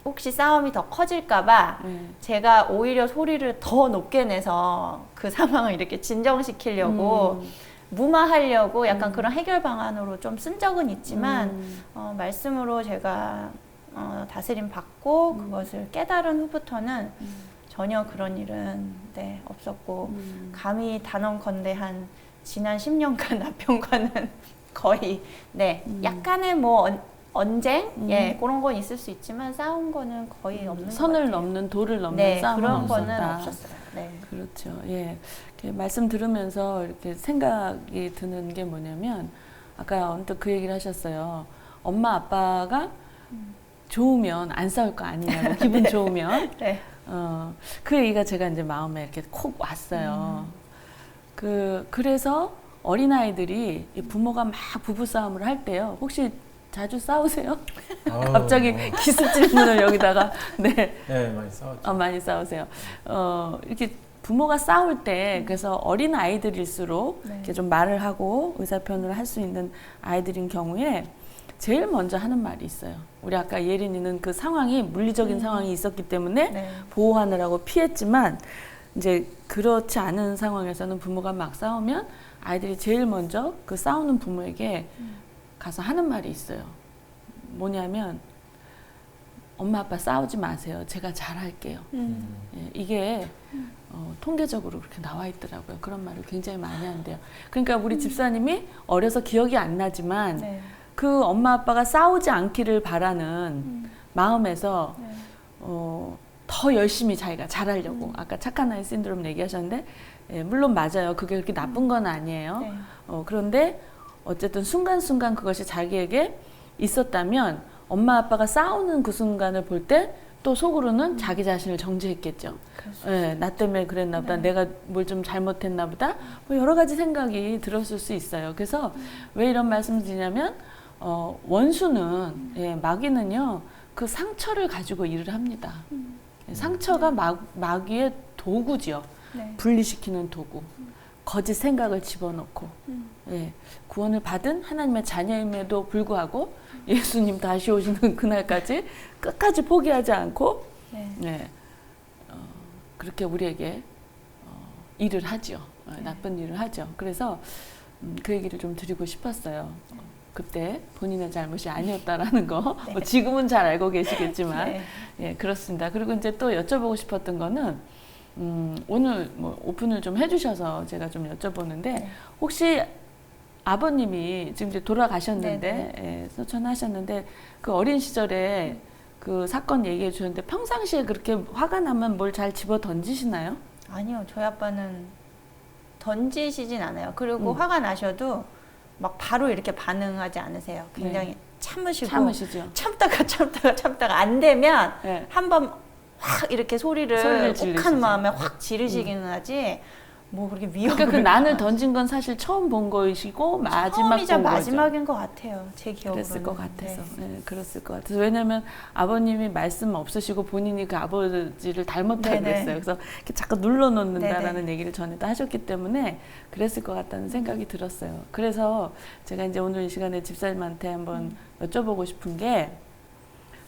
혹시 싸움이 더 커질까봐 제가 오히려 소리를 더 높게 내서 그 상황을 이렇게 진정시키려고 무마하려고 약간 그런 해결 방안으로 좀 쓴 적은 있지만 말씀으로 제가 다스림 받고 그것을 깨달은 후부터는 전혀 그런 일은 네, 없었고 감히 단언컨대 한 지난 10년간 남편과는 거의 네 약간의 뭐 언쟁 예 그런 건 있을 수 있지만 싸운 거는 거의 없는 것 선을 같아요. 넘는 도를 넘는 네, 싸움은 그런 없었다. 거는 없었어요. 네. 그렇죠. 예. 이렇게 말씀 들으면서 이렇게 생각이 드는 게 뭐냐면 아까 언뜻 그 얘기를 하셨어요. 엄마 아빠가 좋으면 안 싸울 거 아니냐고 기분 좋으면. 네. 그 얘기가 제가 이제 마음에 이렇게 콕 왔어요. 그래서 어린아이들이 이 부모가 막 부부싸움을 할 때요. 혹시 자주 싸우세요? 갑자기 기습 질문을 여기다가 네. 네, 많이 싸웠죠. 많이 싸우세요. 이렇게 부모가 싸울 때 그래서 어린 아이들일수록 네. 이렇게 좀 말을 하고 의사표현을 할 수 있는 아이들인 경우에 제일 먼저 하는 말이 있어요. 우리 아까 예린이는 그 상황이 물리적인 상황이 있었기 때문에 네. 보호하느라고 피했지만 이제 그렇지 않은 상황에서는 부모가 막 싸우면 아이들이 제일 먼저 그 싸우는 부모에게 가서 하는 말이 있어요. 뭐냐면 엄마 아빠 싸우지 마세요. 제가 잘할게요. 예, 이게 통계적으로 그렇게 나와 있더라고요. 그런 말을 굉장히 많이 한대요. 그러니까 우리 집사님이 어려서 기억이 안 나지만 네. 그 엄마 아빠가 싸우지 않기를 바라는 마음에서 네. 더 열심히 자기가 잘하려고 아까 착한 아이 신드롬 얘기하셨는데 예, 물론 맞아요. 그게 그렇게 나쁜 건 아니에요. 네. 그런데 어쨌든 순간순간 그것이 자기에게 있었다면 엄마 아빠가 싸우는 그 순간을 볼 때 또 속으로는 자기 자신을 정죄했겠죠. 예, 나 때문에 그랬나 보다. 네. 내가 뭘 좀 잘못했나 보다. 뭐 여러 가지 생각이 들었을 수 있어요. 그래서 왜 이런 말씀을 드리냐면 원수는 예, 마귀는요. 그 상처를 가지고 일을 합니다. 예, 상처가 마귀의 도구죠. 네. 분리시키는 도구. 거짓 생각을 집어넣고 예, 구원을 받은 하나님의 자녀임에도 불구하고 예수님 다시 오시는 그날까지 끝까지 포기하지 않고 네. 예, 그렇게 우리에게 일을 하죠. 나쁜 일을 하죠. 그래서 그 얘기를 좀 드리고 싶었어요. 그때 본인의 잘못이 아니었다라는 거. 네. 뭐 지금은 잘 알고 계시겠지만 네. 예, 그렇습니다. 그리고 이제 또 여쭤보고 싶었던 거는 오늘 뭐 오픈을 좀 해주셔서 제가 좀 여쭤보는데 네. 혹시 아버님이 지금 이제 돌아가셨는데 네, 예, 소천하셨는데 그 어린 시절에 그 사건 얘기해 주셨는데 평상시에 그렇게 화가 나면 뭘 잘 집어 던지시나요? 아니요, 저희 아빠는 던지시진 않아요. 그리고 화가 나셔도 막 바로 이렇게 반응하지 않으세요. 굉장히 참으시고 참다가 안 되면 네. 한번 확 이렇게 소리를 욱한 지르시죠. 마음에 확 지르시기는 하지 뭐 그렇게 위협을 그러니까 그 난을 던진 건 사실 처음 본 거이시고 마지막 처음이자 본 거죠. 마지막인 것 같아요. 제 기억으로는. 그랬을 것 같아서. 네. 네, 그랬을 것 같아서. 왜냐면 아버님이 말씀 없으시고 본인이 그 아버지를 닮았다고 네네. 그랬어요. 그래서 이렇게 자꾸 눌러놓는다라는 네네. 얘기를 전에도 하셨기 때문에 그랬을 것 같다는 생각이 들었어요. 그래서 제가 이제 오늘 이 시간에 집사님한테 한번 여쭤보고 싶은 게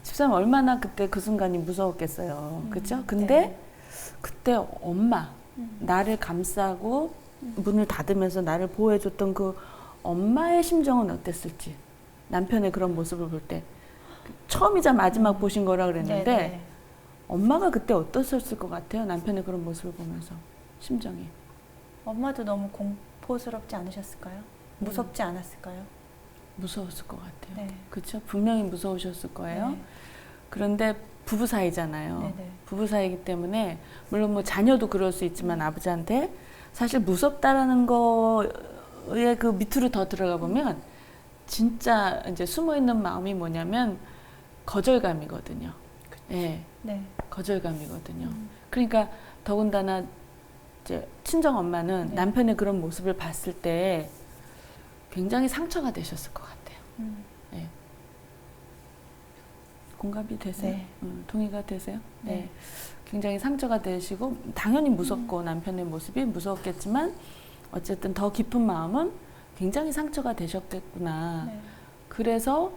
집사님 얼마나 그때 그 순간이 무서웠겠어요. 그렇죠? 근데 네. 그때 엄마 나를 감싸고 문을 닫으면서 나를 보호해줬던 그 엄마의 심정은 어땠을지 남편의 그런 모습을 볼 때 처음이자 마지막 보신 거라 그랬는데 네네. 엄마가 그때 어떠셨을 것 같아요? 남편의 그런 모습을 보면서 심정이. 엄마도 너무 공포스럽지 않으셨을까요? 무섭지 않았을까요? 무서웠을 것 같아요. 네. 그렇죠? 분명히 무서우셨을 거예요. 네. 그런데 부부 사이잖아요. 네네. 부부 사이기 때문에 물론 뭐 자녀도 그럴 수 있지만 아버지한테 사실 무섭다라는 거에 그 밑으로 더 들어가 보면 진짜 이제 숨어 있는 마음이 뭐냐면 거절감이거든요. 예, 네. 거절감이거든요. 그러니까 더군다나 이제 친정 엄마는 네. 남편의 그런 모습을 봤을 때 굉장히 상처가 되셨을 것 같아요. 예. 공감이 되세요? 네. 동의가 되세요? 네. 굉장히 상처가 되시고 당연히 무섭고 남편의 모습이 무서웠겠지만 어쨌든 더 깊은 마음은 굉장히 상처가 되셨겠구나. 네. 그래서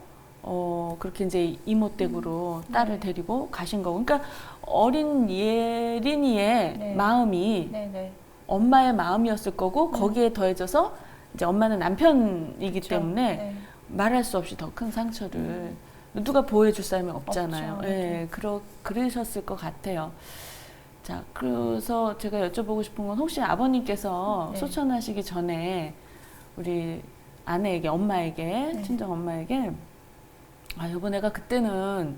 그렇게 이제 이모 댁으로 딸을 데리고 가신 거고. 그러니까 어린 예린이의 네. 마음이 네. 네. 엄마의 마음이었을 거고 거기에 더해져서 이제 엄마는 남편이기 그렇죠. 때문에 네. 말할 수 없이 더 큰 상처를 누가 보호해줄 사람이 없잖아요. 없죠. 예, 그러셨을 것 같아요. 자, 그래서 제가 여쭤보고 싶은 건 혹시 아버님께서 네. 소천하시기 전에 우리 아내에게, 엄마에게, 네. 친정 엄마에게 아, 여보 내가 그때는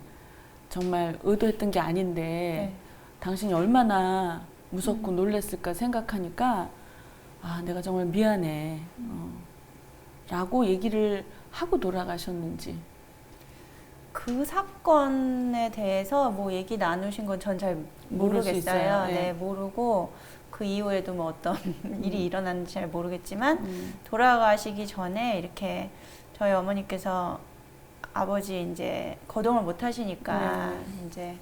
정말 의도했던 게 아닌데 네. 당신이 얼마나 무섭고 놀랬을까 생각하니까 아, 내가 정말 미안해. 라고 얘기를 하고 돌아가셨는지. 그 사건에 대해서 뭐 얘기 나누신 건 전 잘 모를 수 모르겠어요. 있어요. 네. 네. 모르고 그 이후에도 뭐 어떤 일이 일어났는지 잘 모르겠지만 돌아가시기 전에 이렇게 저희 어머니께서 아버지 이제 거동을 못 하시니까 이제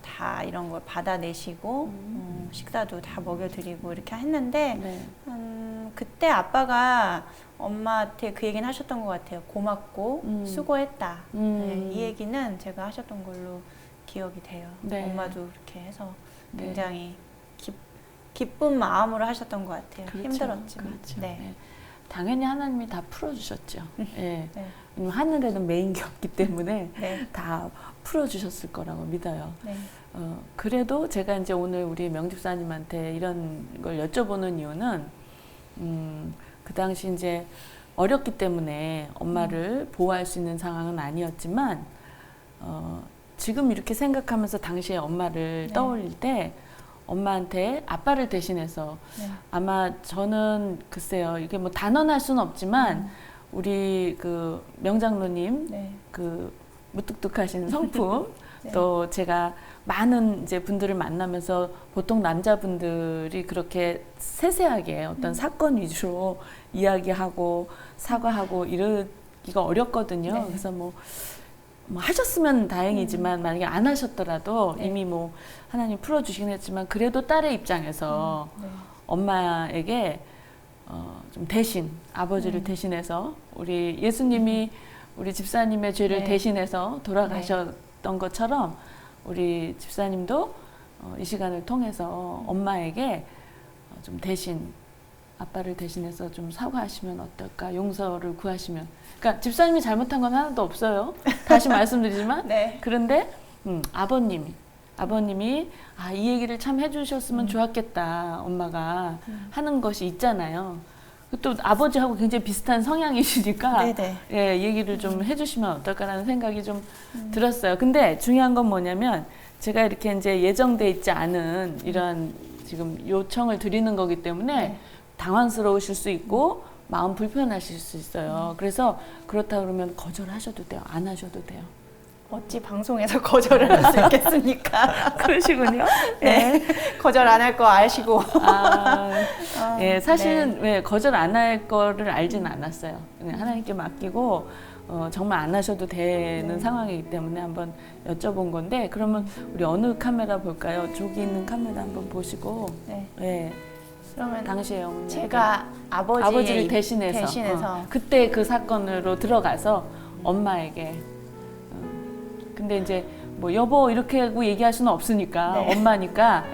다 이런 걸 받아내시고 식사도 다 먹여드리고 이렇게 했는데 네. 그때 아빠가 엄마한테 그 얘기는 하셨던 것 같아요. 고맙고 수고했다. 네, 이 얘기는 제가 하셨던 걸로 기억이 돼요. 네. 엄마도 그렇게 해서 네. 굉장히 기쁜 마음으로 하셨던 것 같아요. 그렇죠. 힘들었지만. 그렇죠. 네. 네. 당연히 하나님이 다 풀어주셨죠. 예. 네. 왜냐면 하늘에는 메인 게 없기 때문에 네. 다 풀어주셨을 거라고 믿어요. 네. 그래도 제가 이제 오늘 우리 명집사님한테 이런 걸 여쭤보는 이유는, 그 당시 이제 어렸기 때문에 엄마를 보호할 수 있는 상황은 아니었지만, 지금 이렇게 생각하면서 당시에 엄마를 네. 떠올릴 때 엄마한테 아빠를 대신해서 네. 아마 저는 글쎄요, 이게 뭐 단언할 수는 없지만 우리 그 명장로님 네. 그 무뚝뚝하신 성품 네. 또 제가 많은 이제 분들을 만나면서 보통 남자분들이 그렇게 세세하게 어떤 사건 위주로 이야기하고 사과하고 이러기가 어렵거든요. 네. 그래서 뭐 하셨으면 다행이지만 만약에 안 하셨더라도 네. 이미 뭐 하나님 풀어주시긴 했지만 그래도 딸의 입장에서 네. 엄마에게 좀 대신 아버지를 대신해서 우리 예수님이 우리 집사님의 죄를 네. 대신해서 돌아가셨던 것처럼 우리 집사님도 이 시간을 통해서 엄마에게 좀 대신 아빠를 대신해서 좀 사과하시면 어떨까, 용서를 구하시면. 그러니까 집사님이 잘못한 건 하나도 없어요. 다시 말씀드리지만 네. 그런데 아버님이 이 얘기를 참 해주셨으면 좋았겠다 엄마가 하는 것이 있잖아요. 또 아버지하고 굉장히 비슷한 성향이시니까 네네. 예, 얘기를 좀 해주시면 어떨까라는 생각이 좀 들었어요. 근데 중요한 건 뭐냐면 제가 이렇게 이제 예정돼 있지 않은 이런 지금 요청을 드리는 거기 때문에 네. 당황스러우실 수 있고 마음 불편하실 수 있어요. 그래서 그렇다 그러면 거절하셔도 돼요. 안 하셔도 돼요. 어찌 방송에서 거절을 할 수 있겠습니까? 그러시군요. 네. 거절 안 할 거 아시고. 예, 사실은 왜 거절 안 할 거를 알지는 않았어요. 그냥 하나님께 맡기고 정말 안 하셔도 되는 상황이기 때문에 한번 여쭤본 건데 그러면 우리 어느 카메라 볼까요? 저기 있는 카메라 한번 보시고 네. 예, 그러면 당시에 어머니 제가 아버지를 대신해서 그때 그 사건으로 들어가서 엄마에게 근데 이제 뭐 여보 이렇게 하고 얘기할 수는 없으니까 네. 엄마니까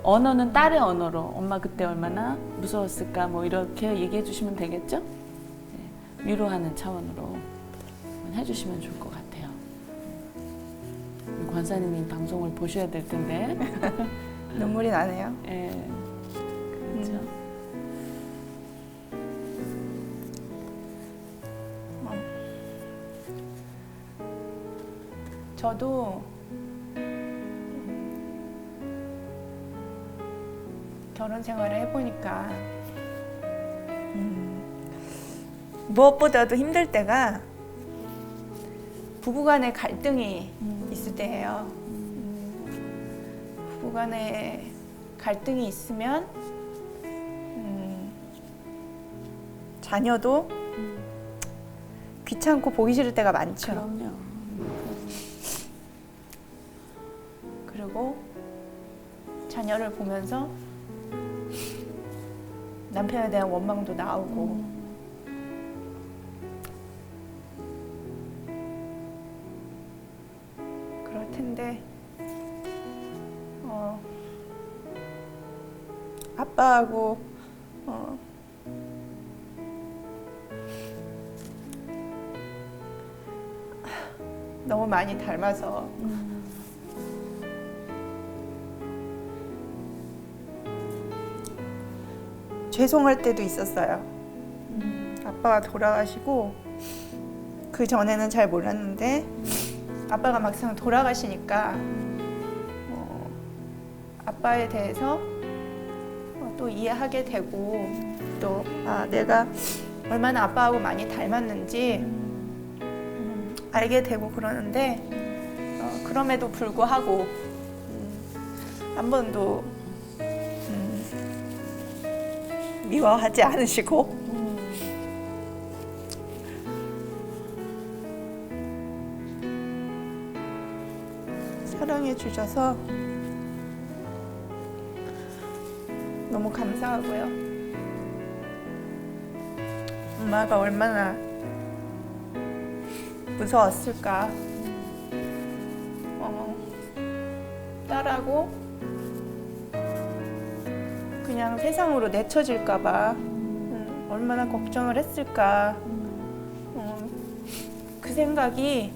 언어는 딸의 언어로 엄마 그때 얼마나 무서웠을까 뭐 이렇게 얘기해 주시면 되겠죠? 네, 위로하는 차원으로 해주시면 좋을 것 같아요. 이거 권사님이 방송을 보셔야 될 텐데. 눈물이 나네요. 예. 그렇죠. 저도 결혼 생활을 해보니까 무엇보다도 힘들 때가 부부간의 갈등이 있을 때예요. 부부간의 갈등이 있으면 자녀도 귀찮고 보기 싫을 때가 많죠. 그럼요. 그리고 자녀를 보면서 남편에 대한 원망도 나오고 그럴 텐데 아빠하고 너무 많이 닮아서 죄송할 때도 있었어요. 아빠가 돌아가시고 그 전에는 잘 몰랐는데 아빠가 막상 돌아가시니까 아빠에 대해서 또 이해하게 되고 또 내가 얼마나 아빠하고 많이 닮았는지 알게 되고 그러는데 그럼에도 불구하고 한 번도 미워하지 않으시고 사랑해 주셔서 너무 감사하고요. 엄마가 얼마나 무서웠을까. 딸하고 그냥 세상으로 내쳐질까봐 얼마나 걱정을 했을까. 그 생각이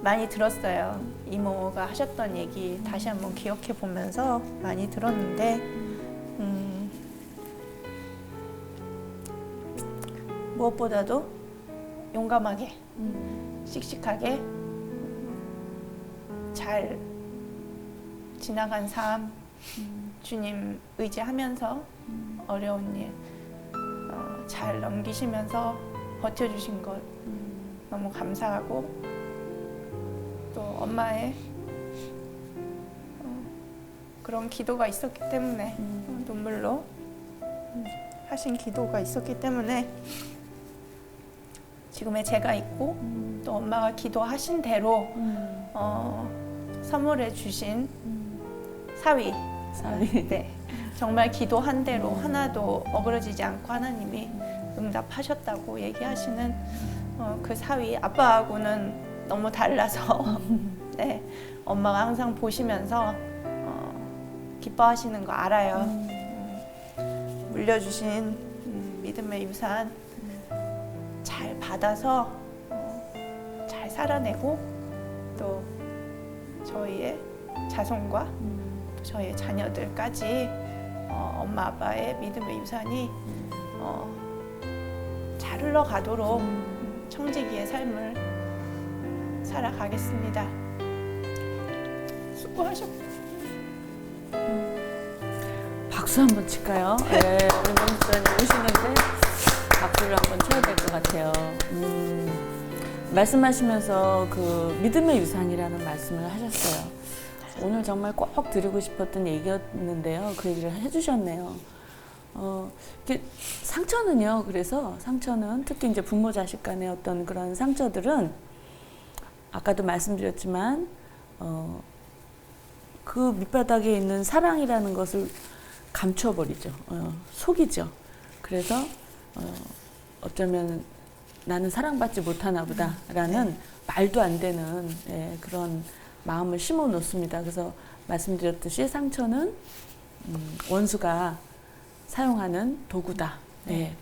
많이 들었어요. 이모가 하셨던 얘기 다시 한번 기억해 보면서 많이 들었는데 무엇보다도 용감하게 씩씩하게 잘 지나간 삶 주님 의지하면서 어려운 일 잘 넘기시면서 버텨주신 것 너무 감사하고 또 엄마의 그런 기도가 있었기 때문에 눈물로 하신 기도가 있었기 때문에 지금의 제가 있고 또 엄마가 기도하신 대로 선물해 주신 사위. 네. 정말 기도한 대로 하나도 어그러지지 않고 하나님이 응답하셨다고 얘기하시는 그 사위. 아빠하고는 너무 달라서 네. 엄마가 항상 보시면서 기뻐하시는 거 알아요. 물려주신 믿음의 유산 잘 받아서 잘 살아내고 또 저희의 자손과 또 저희의 자녀들까지 엄마 아빠의 믿음의 유산이 잘 흘러가도록 청지기의 삶을 살아가겠습니다. 수고하셨고 박수 한번 칠까요? 네, 우리 목사님 오시는데 박수를 한번 쳐야 될 것 같아요. 말씀하시면서 그 믿음의 유산이라는 말씀을 하셨어요. 오늘 정말 꼭 드리고 싶었던 얘기였는데요. 그 얘기를 해주셨네요. 이렇게 상처는요. 그래서 상처는 특히 이제 부모 자식 간의 어떤 그런 상처들은 아까도 말씀드렸지만 그 밑바닥에 있는 사랑이라는 것을 감춰버리죠. 속이죠. 그래서 어쩌면 나는 사랑받지 못하나 보다라는 말도 안 되는 그런 마음을 심어 놓습니다. 그래서 말씀드렸듯이 상처는 원수가 사용하는 도구다. 네.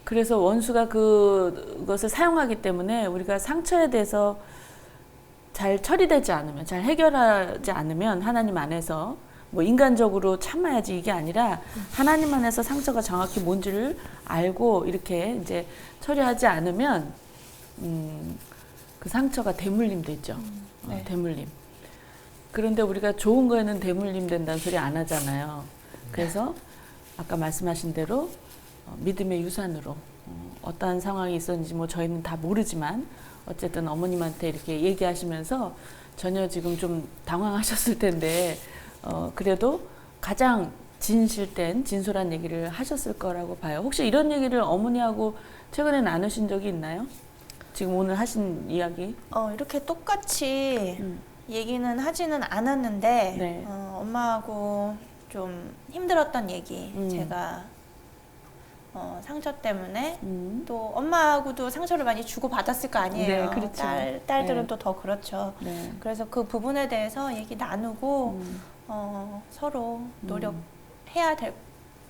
그래서 원수가 그것을 사용하기 때문에 우리가 상처에 대해서 잘 처리되지 않으면, 잘 해결하지 않으면 하나님 안에서 뭐 인간적으로 참아야지 이게 아니라 하나님 안에서 상처가 정확히 뭔지를 알고 이렇게 이제 처리하지 않으면 그 상처가 대물림 되죠. 네. 대물림. 그런데 우리가 좋은 거에는 대물림 된다는 소리 안 하잖아요. 그래서 아까 말씀하신 대로 믿음의 유산으로 어떠한 상황이 있었는지 뭐 저희는 다 모르지만 어쨌든 어머님한테 이렇게 얘기하시면서 전혀 지금 좀 당황하셨을 텐데 그래도 가장 진실된 진솔한 얘기를 하셨을 거라고 봐요. 혹시 이런 얘기를 어머니하고 최근에 나누신 적이 있나요? 지금 오늘 하신 이야기? 이렇게 똑같이 얘기는 하지는 않았는데 네. 엄마하고 좀 힘들었던 얘기 음. 제가 상처 때문에 음. 또 엄마하고도 상처를 많이 주고 받았을 거 아니에요. 네, 그렇죠. 딸들은 네. 또 더 그렇죠. 네. 그래서 그 부분에 대해서 얘기 나누고 서로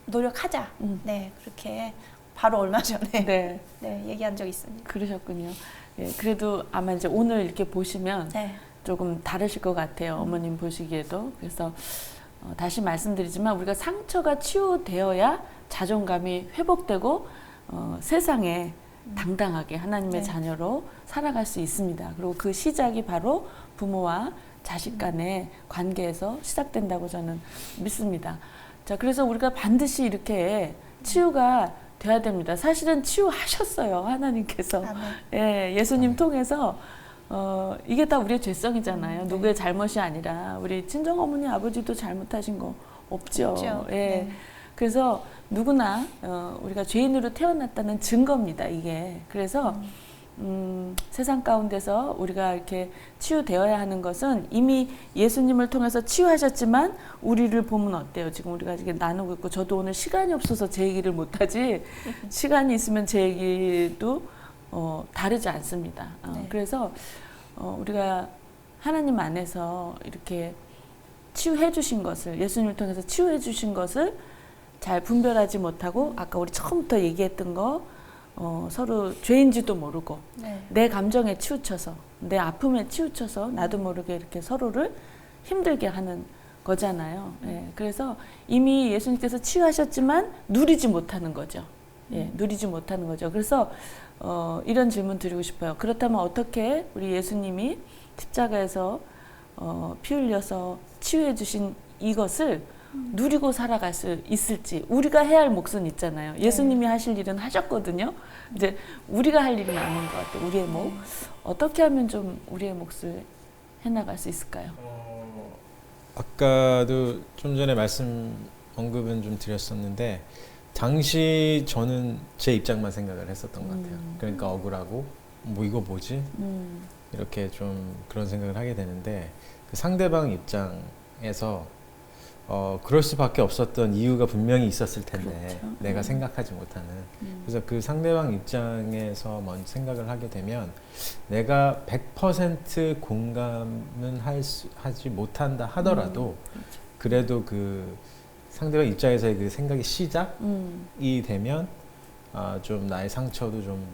노력하자. 네, 그렇게 바로 얼마 전에 네. 네, 얘기한 적이 있습니다. 그러셨군요. 예, 그래도 아마 이제 오늘 이렇게 보시면 네. 조금 다르실 것 같아요. 어머님 보시기에도. 그래서 다시 말씀드리지만 우리가 상처가 치유되어야 자존감이 회복되고 세상에 당당하게 하나님의 네. 자녀로 살아갈 수 있습니다. 그리고 그 시작이 바로 부모와 자식 간의 관계에서 시작된다고 저는 믿습니다. 자, 그래서 우리가 반드시 이렇게 치유가 돼야 됩니다. 사실은 치유하셨어요, 하나님께서. 아멘. 예, 예수님 통해서 이게 다 우리의 죄성이잖아요. 네. 누구의 잘못이 아니라 우리 친정 어머니 아버지도 잘못하신 거 없죠. 없죠. 예. 네. 그래서 누구나 우리가 죄인으로 태어났다는 증거입니다. 이게. 그래서 세상 가운데서 우리가 이렇게 치유되어야 하는 것은 이미 예수님을 통해서 치유하셨지만 우리를 보면 어때요? 지금 우리가 이렇게 나누고 있고 저도 오늘 시간이 없어서 제 얘기를 못하지 시간이 있으면 제 얘기도 다르지 않습니다. 네. 그래서 우리가 하나님 안에서 이렇게 치유해 주신 것을 예수님을 통해서 치유해 주신 것을 잘 분별하지 못하고 아까 우리 처음부터 얘기했던 거 서로 죄인지도 모르고 네. 내 감정에 치우쳐서 내 아픔에 치우쳐서 나도 모르게 이렇게 서로를 힘들게 하는 거잖아요. 예, 그래서 이미 예수님께서 치유하셨지만 누리지 못하는 거죠. 예, 누리지 못하는 거죠. 그래서 이런 질문 드리고 싶어요. 그렇다면 어떻게 우리 예수님이 십자가에서 피 흘려서 치유해 주신 이것을 누리고 살아갈 수 있을지 우리가 해야 할 몫은 있잖아요. 예수님이 하실 일은 하셨거든요. 이제 우리가 할 일이 남은 것 같아요. 우리의 몫. 어떻게 하면 좀 우리의 몫을 해나갈 수 있을까요? 아까도 좀 전에 언급은 좀 드렸었는데 당시 저는 제 입장만 생각을 했었던 것 같아요. 그러니까 억울하고 뭐 이거 뭐지? 이렇게 좀 그런 생각을 하게 되는데 그 상대방 입장에서 그럴 수밖에 없었던 이유가 분명히 있었을 텐데 그렇죠. 내가 생각하지 못하는 그래서 그 상대방 입장에서 먼저 생각을 하게 되면 내가 100% 공감은 하지 못한다 하더라도 그래도 그 상대방 입장에서의 그 생각이 시작이 되면 좀 나의 상처도 좀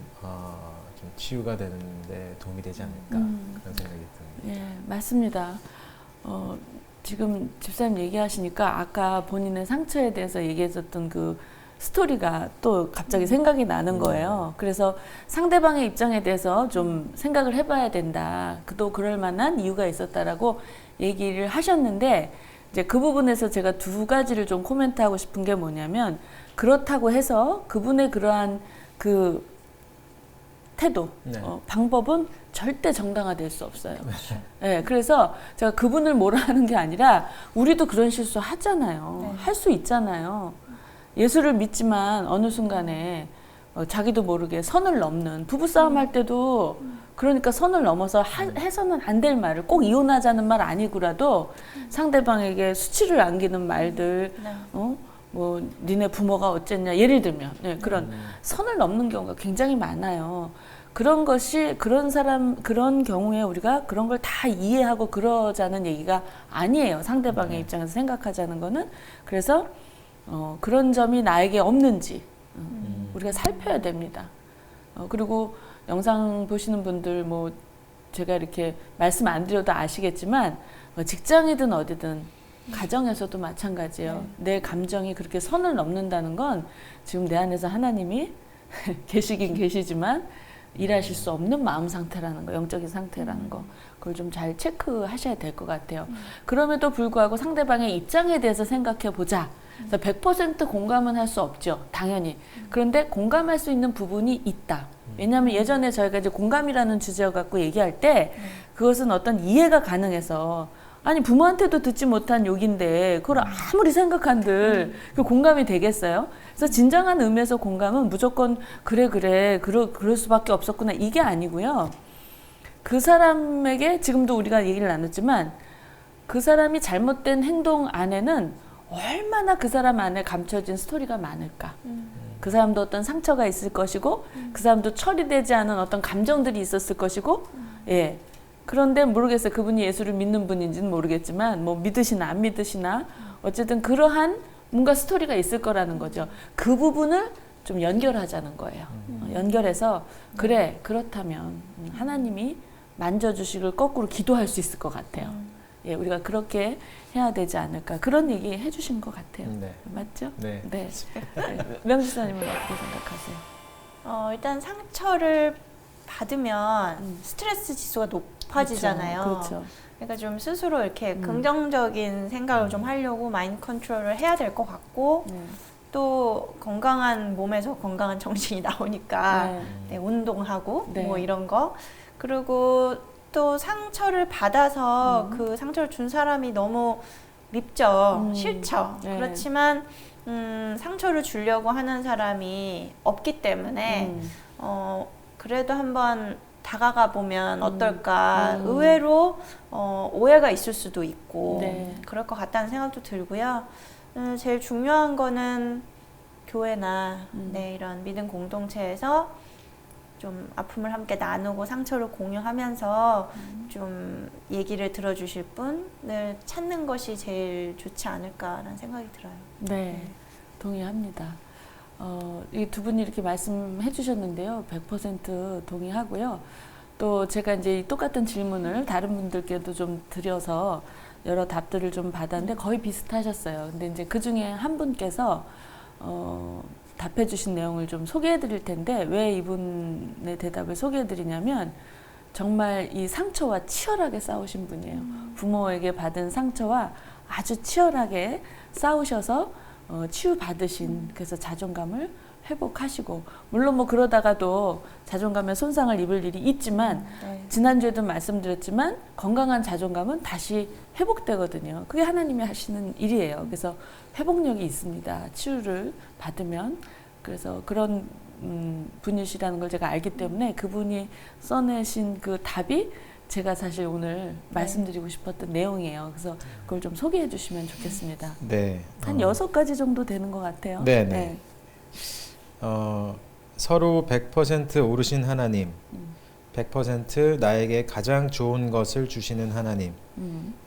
치유가 되는데 도움이 되지 않을까 그런 생각이 듭니다. 예, 맞습니다. 지금 집사님 얘기하시니까 아까 본인의 상처에 대해서 얘기했었던 그 스토리가 또 갑자기 생각이 나는 거예요. 그래서 상대방의 입장에 대해서 좀 생각을 해봐야 된다. 또 그럴 만한 이유가 있었다라고 얘기를 하셨는데 이제 그 부분에서 제가 두 가지를 좀 코멘트하고 싶은 게 뭐냐면 그렇다고 해서 그분의 그러한 그 태도, 네. 방법은 절대 정당화될 수 없어요. 네, 그래서 제가 그분을 뭐라 하는 게 아니라 우리도 그런 실수 하잖아요. 네. 할 수 있잖아요. 예수를 믿지만 어느 순간에 자기도 모르게 선을 넘는 부부싸움 할 때도 그러니까 선을 넘어서 해서는 안 될 말을 꼭 이혼하자는 말 아니고라도 상대방에게 수치를 안기는 말들 네. 뭐 니네 부모가 어쨌냐 예를 들면 네, 그런 선을 넘는 경우가 굉장히 많아요. 그런 것이 그런 경우에 우리가 그런 걸 다 이해하고 그러자는 얘기가 아니에요. 상대방의 입장에서 생각하자는 거는 그래서 그런 점이 나에게 없는지 우리가 살펴야 됩니다. 그리고 영상 보시는 분들 뭐 제가 이렇게 말씀 안 드려도 아시겠지만 직장이든 어디든 가정에서도 마찬가지예요. 내 감정이 그렇게 선을 넘는다는 건 지금 내 안에서 하나님이 계시긴 계시지만 일하실 수 없는 마음 상태라는 거, 영적인 상태라는 거, 그걸 좀 잘 체크하셔야 될 것 같아요. 그럼에도 불구하고 상대방의 입장에 대해서 생각해 보자. 100% 공감은 할 수 없죠, 당연히. 그런데 공감할 수 있는 부분이 있다. 왜냐하면 예전에 저희가 이제 공감이라는 주제を갖고 얘기할 때 그것은 어떤 이해가 가능해서 아니 부모한테도 듣지 못한 욕인데 그걸 아무리 생각한들 그 공감이 되겠어요? 그래서 진정한 의미에서 공감은 무조건 그럴 수밖에 없었구나 이게 아니고요. 그 사람에게 지금도 우리가 얘기를 나눴지만 그 사람이 잘못된 행동 안에는 얼마나 그 사람 안에 감춰진 스토리가 많을까. 그 사람도 어떤 상처가 있을 것이고 그 사람도 처리되지 않은 어떤 감정들이 있었을 것이고 예. 그런데 모르겠어요. 그분이 예수를 믿는 분인지는 모르겠지만 뭐 믿으시나 안 믿으시나 어쨌든 그러한 뭔가 스토리가 있을 거라는 거죠. 그 부분을 좀 연결하자는 거예요. 연결해서 그래 그렇다면 하나님이 만져주시길 거꾸로 기도할 수 있을 것 같아요. 예, 우리가 그렇게 해야 되지 않을까 그런 얘기 해주신 것 같아요. 네. 맞죠? 네. 네. 명지사님은 어떻게 생각하세요? 일단 상처를 받으면 스트레스 지수가 높아지잖아요. 그렇죠. 그러니까 좀 스스로 이렇게 긍정적인 생각을 좀 하려고 마인드 컨트롤을 해야 될 것 같고 또 건강한 몸에서 건강한 정신이 나오니까 네, 운동하고 네. 뭐 이런 거 그리고 또 상처를 받아서 그 상처를 준 사람이 너무 밉죠. 싫죠. 네. 그렇지만 상처를 주려고 하는 사람이 없기 때문에 그래도 한번 다가가 보면 어떨까. 의외로 오해가 있을 수도 있고 네. 그럴 것 같다는 생각도 들고요. 제일 중요한 거는 교회나 네, 이런 믿음 공동체에서 좀 아픔을 함께 나누고 상처를 공유하면서 좀 얘기를 들어주실 분을 찾는 것이 제일 좋지 않을까라는 생각이 들어요. 네, 동의합니다. 이 두 분이 이렇게 말씀해 주셨는데요. 100% 동의하고요. 또 제가 이제 똑같은 질문을 다른 분들께도 좀 드려서 여러 답들을 좀 받았는데 거의 비슷하셨어요. 근데 이제 그 중에 한 분께서 답해 주신 내용을 좀 소개해 드릴 텐데 왜 이분의 대답을 소개해 드리냐면 정말 이 상처와 치열하게 싸우신 분이에요. 부모에게 받은 상처와 아주 치열하게 싸우셔서 치유받으신 그래서 자존감을 회복하시고 물론 뭐 그러다가도 자존감에 손상을 입을 일이 있지만 네. 지난주에도 말씀드렸지만 건강한 자존감은 다시 회복되거든요. 그게 하나님이 하시는 일이에요. 그래서 회복력이 있습니다. 치유를 받으면. 그래서 그런 분이시라는 걸 제가 알기 때문에 그분이 써내신 그 답이 제가 사실 오늘 말씀드리고 싶었던 내용이에요. 그래서 그걸 좀 소개해 주시면 좋겠습니다. 네. 한 6가지 정도 되는 것 같아요. 네, 네. 서로 100% 오르신 하나님, 100% 나에게 가장 좋은 것을 주시는 하나님,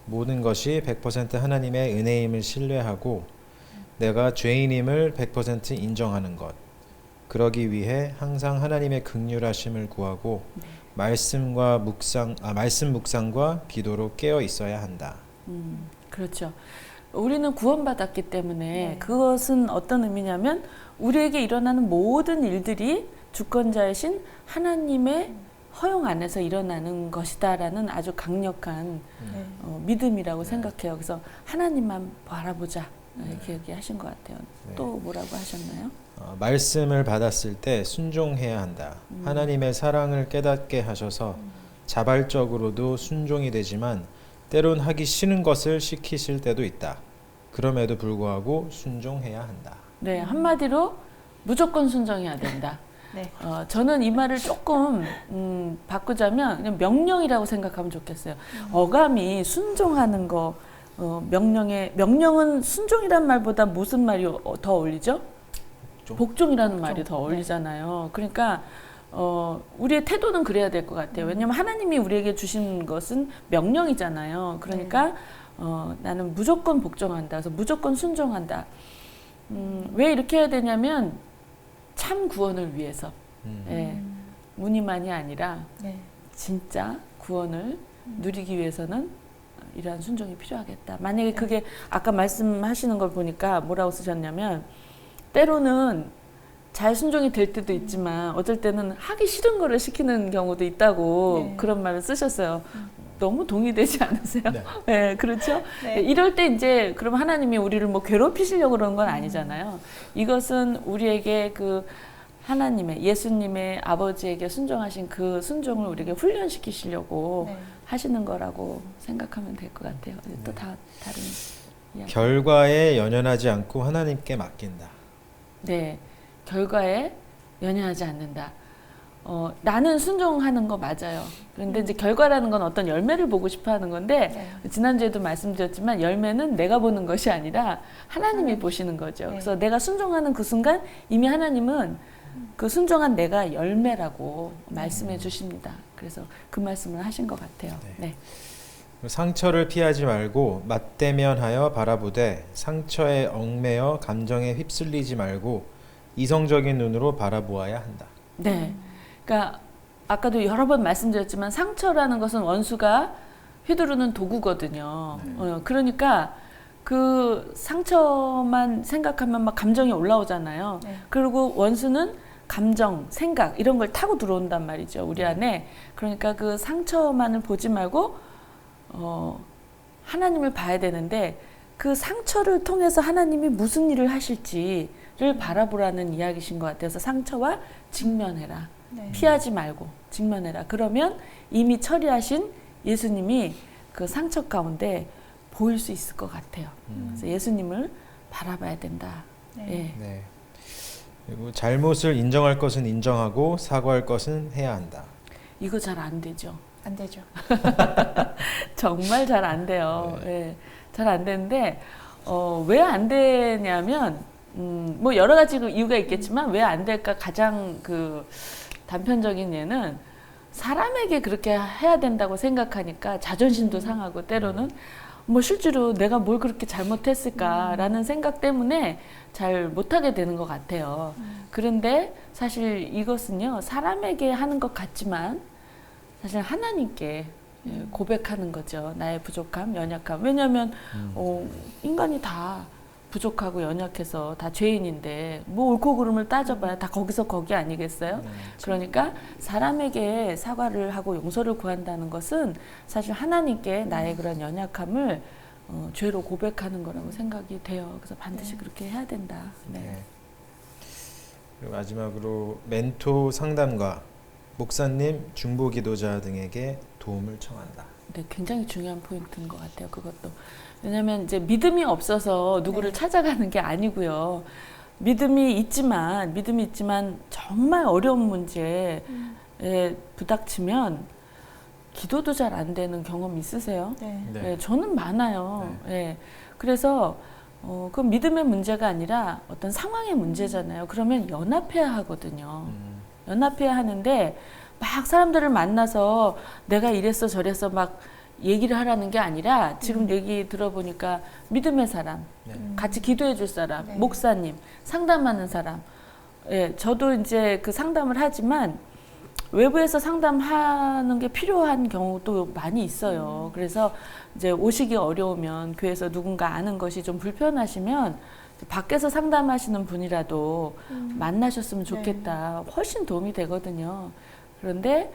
모든 것이 100% 하나님의 은혜임을 신뢰하고 내가 죄인임을 100% 인정하는 것. 그러기 위해 항상 하나님의 긍휼하심을 구하고 말씀 묵상과 기도로 깨어 있어야 한다. 그렇죠. 우리는 구원받았기 때문에 네. 그것은 어떤 의미냐면 우리에게 일어나는 모든 일들이 주권자이신 하나님의 허용 안에서 일어나는 것이다라는 아주 강력한 네. 믿음이라고 생각해요. 그래서 하나님만 바라보자 이렇게 얘기하신 것 같아요. 네. 또 뭐라고 하셨나요? 말씀을 받았을 때 순종해야 한다. 하나님의 사랑을 깨닫게 하셔서 자발적으로도 순종이 되지만 때론 하기 싫은 것을 시키실 때도 있다. 그럼에도 불구하고 순종해야 한다. 네, 한마디로 무조건 순종해야 된다. 네. 저는 이 말을 조금 바꾸자면 그냥 명령이라고 생각하면 좋겠어요. 어감이 순종하는 거 명령은 순종이란 말보다 무슨 말이 더 어울리죠? 복종이라는 말이 더 어울리잖아요. 그러니까 우리의 태도는 그래야 될 것 같아요. 왜냐하면 하나님이 우리에게 주신 것은 명령이잖아요. 그러니까 나는 무조건 복종한다. 그래서 무조건 순종한다. 왜 이렇게 해야 되냐면 참 구원을 위해서. 예, 무늬만이 아니라 네. 진짜 구원을 누리기 위해서는 이러한 순종이 필요하겠다. 만약에 그게 아까 말씀하시는 걸 보니까 뭐라고 쓰셨냐면 때로는 잘 순종이 될 때도 있지만 어쩔 때는 하기 싫은 거를 시키는 경우도 있다고 네. 그런 말을 쓰셨어요. 너무 동의되지 않으세요? 네. 네, 그렇죠. 네. 이럴 때 이제 그럼 하나님이 우리를 뭐 괴롭히시려고 그러는 건 아니잖아요. 이것은 우리에게 그 하나님의 예수님의 아버지에게 순종하신 그 순종을 우리에게 훈련시키시려고 네. 하시는 거라고 생각하면 될 것 같아요. 또 다른 이야기. 결과에 연연하지 않고 하나님께 맡긴다. 네, 결과에 연연하지 않는다. 나는 순종하는 거 맞아요. 그런데 이제 결과라는 건 어떤 열매를 보고 싶어 하는 건데, 지난주에도 말씀드렸지만 열매는 내가 보는 것이 아니라 하나님이 보시는 거죠. 네. 그래서 내가 순종하는 그 순간 이미 하나님은 그 순종한 내가 열매라고 말씀해 주십니다. 그래서 그 말씀을 하신 것 같아요. 네. 상처를 피하지 말고 맞대면하여 바라보되 상처에 얽매여 감정에 휩쓸리지 말고 이성적인 눈으로 바라보아야 한다. 네. 그러니까 아까도 여러 번 말씀드렸지만 상처라는 것은 원수가 휘두르는 도구거든요. 그러니까 그 상처만 생각하면 막 감정이 올라오잖아요. 네. 그리고 원수는 감정, 생각 이런 걸 타고 들어온단 말이죠. 우리 안에. 그러니까 그 상처만을 보지 말고 하나님을 봐야 되는데 그 상처를 통해서 하나님이 무슨 일을 하실지를 바라보라는 이야기신 것 같아서 상처와 직면해라. 네. 피하지 말고 직면해라. 그러면 이미 처리하신 예수님이 그 상처 가운데 보일 수 있을 것 같아요. 그래서 예수님을 바라봐야 된다. 네. 예. 네. 그리고 잘못을 인정할 것은 인정하고 사과할 것은 해야 한다. 이거 잘 안 되죠. 안 되죠. 정말 잘 안 돼요. 예. 잘 안 되는데 왜 안 되냐면 뭐 여러 가지 이유가 있겠지만 왜 안 될까 가장 그 단편적인 예는 사람에게 그렇게 해야 된다고 생각하니까 자존심도 상하고 때로는 뭐 실제로 내가 뭘 그렇게 잘못했을까라는 생각 때문에 잘 못하게 되는 것 같아요. 그런데 사실 이것은요 사람에게 하는 것 같지만 사실 하나님께 고백하는 거죠. 나의 부족함, 연약함. 왜냐하면 인간이 다 부족하고 연약해서 다 죄인인데 뭐 옳고 그름을 따져봐야 다 거기서 거기 아니겠어요? 그러니까 사람에게 사과를 하고 용서를 구한다는 것은 사실 하나님께 나의 그런 연약함을 죄로 고백하는 거라고 생각이 돼요. 그래서 반드시 그렇게 해야 된다. 네. 네. 그리고 마지막으로 멘토 상담가, 목사님, 중보 기도자 등에게 도움을 청한다. 네, 굉장히 중요한 포인트인 것 같아요. 그것도. 왜냐하면 이제 믿음이 없어서 누구를 찾아가는 게 아니고요. 믿음이 있지만 정말 어려운 문제에 부닥치면 기도도 잘 안 되는 경험 있으세요? 네. 네. 네, 저는 많아요. 네. 그래서 그 믿음의 문제가 아니라 어떤 상황의 문제잖아요. 그러면 연합해야 하거든요. 연합해야 하는데 막 사람들을 만나서 내가 이랬어 저랬어 막 얘기를 하라는 게 아니라 지금 얘기 들어보니까 믿음의 사람, 같이 기도해 줄 사람, 네. 목사님, 상담하는 사람. 예, 저도 이제 그 상담을 하지만 외부에서 상담하는 게 필요한 경우도 많이 있어요. 그래서 이제 오시기 어려우면 교회에서 누군가 아는 것이 좀 불편하시면 밖에서 상담하시는 분이라도 만나셨으면 좋겠다. 훨씬 도움이 되거든요. 그런데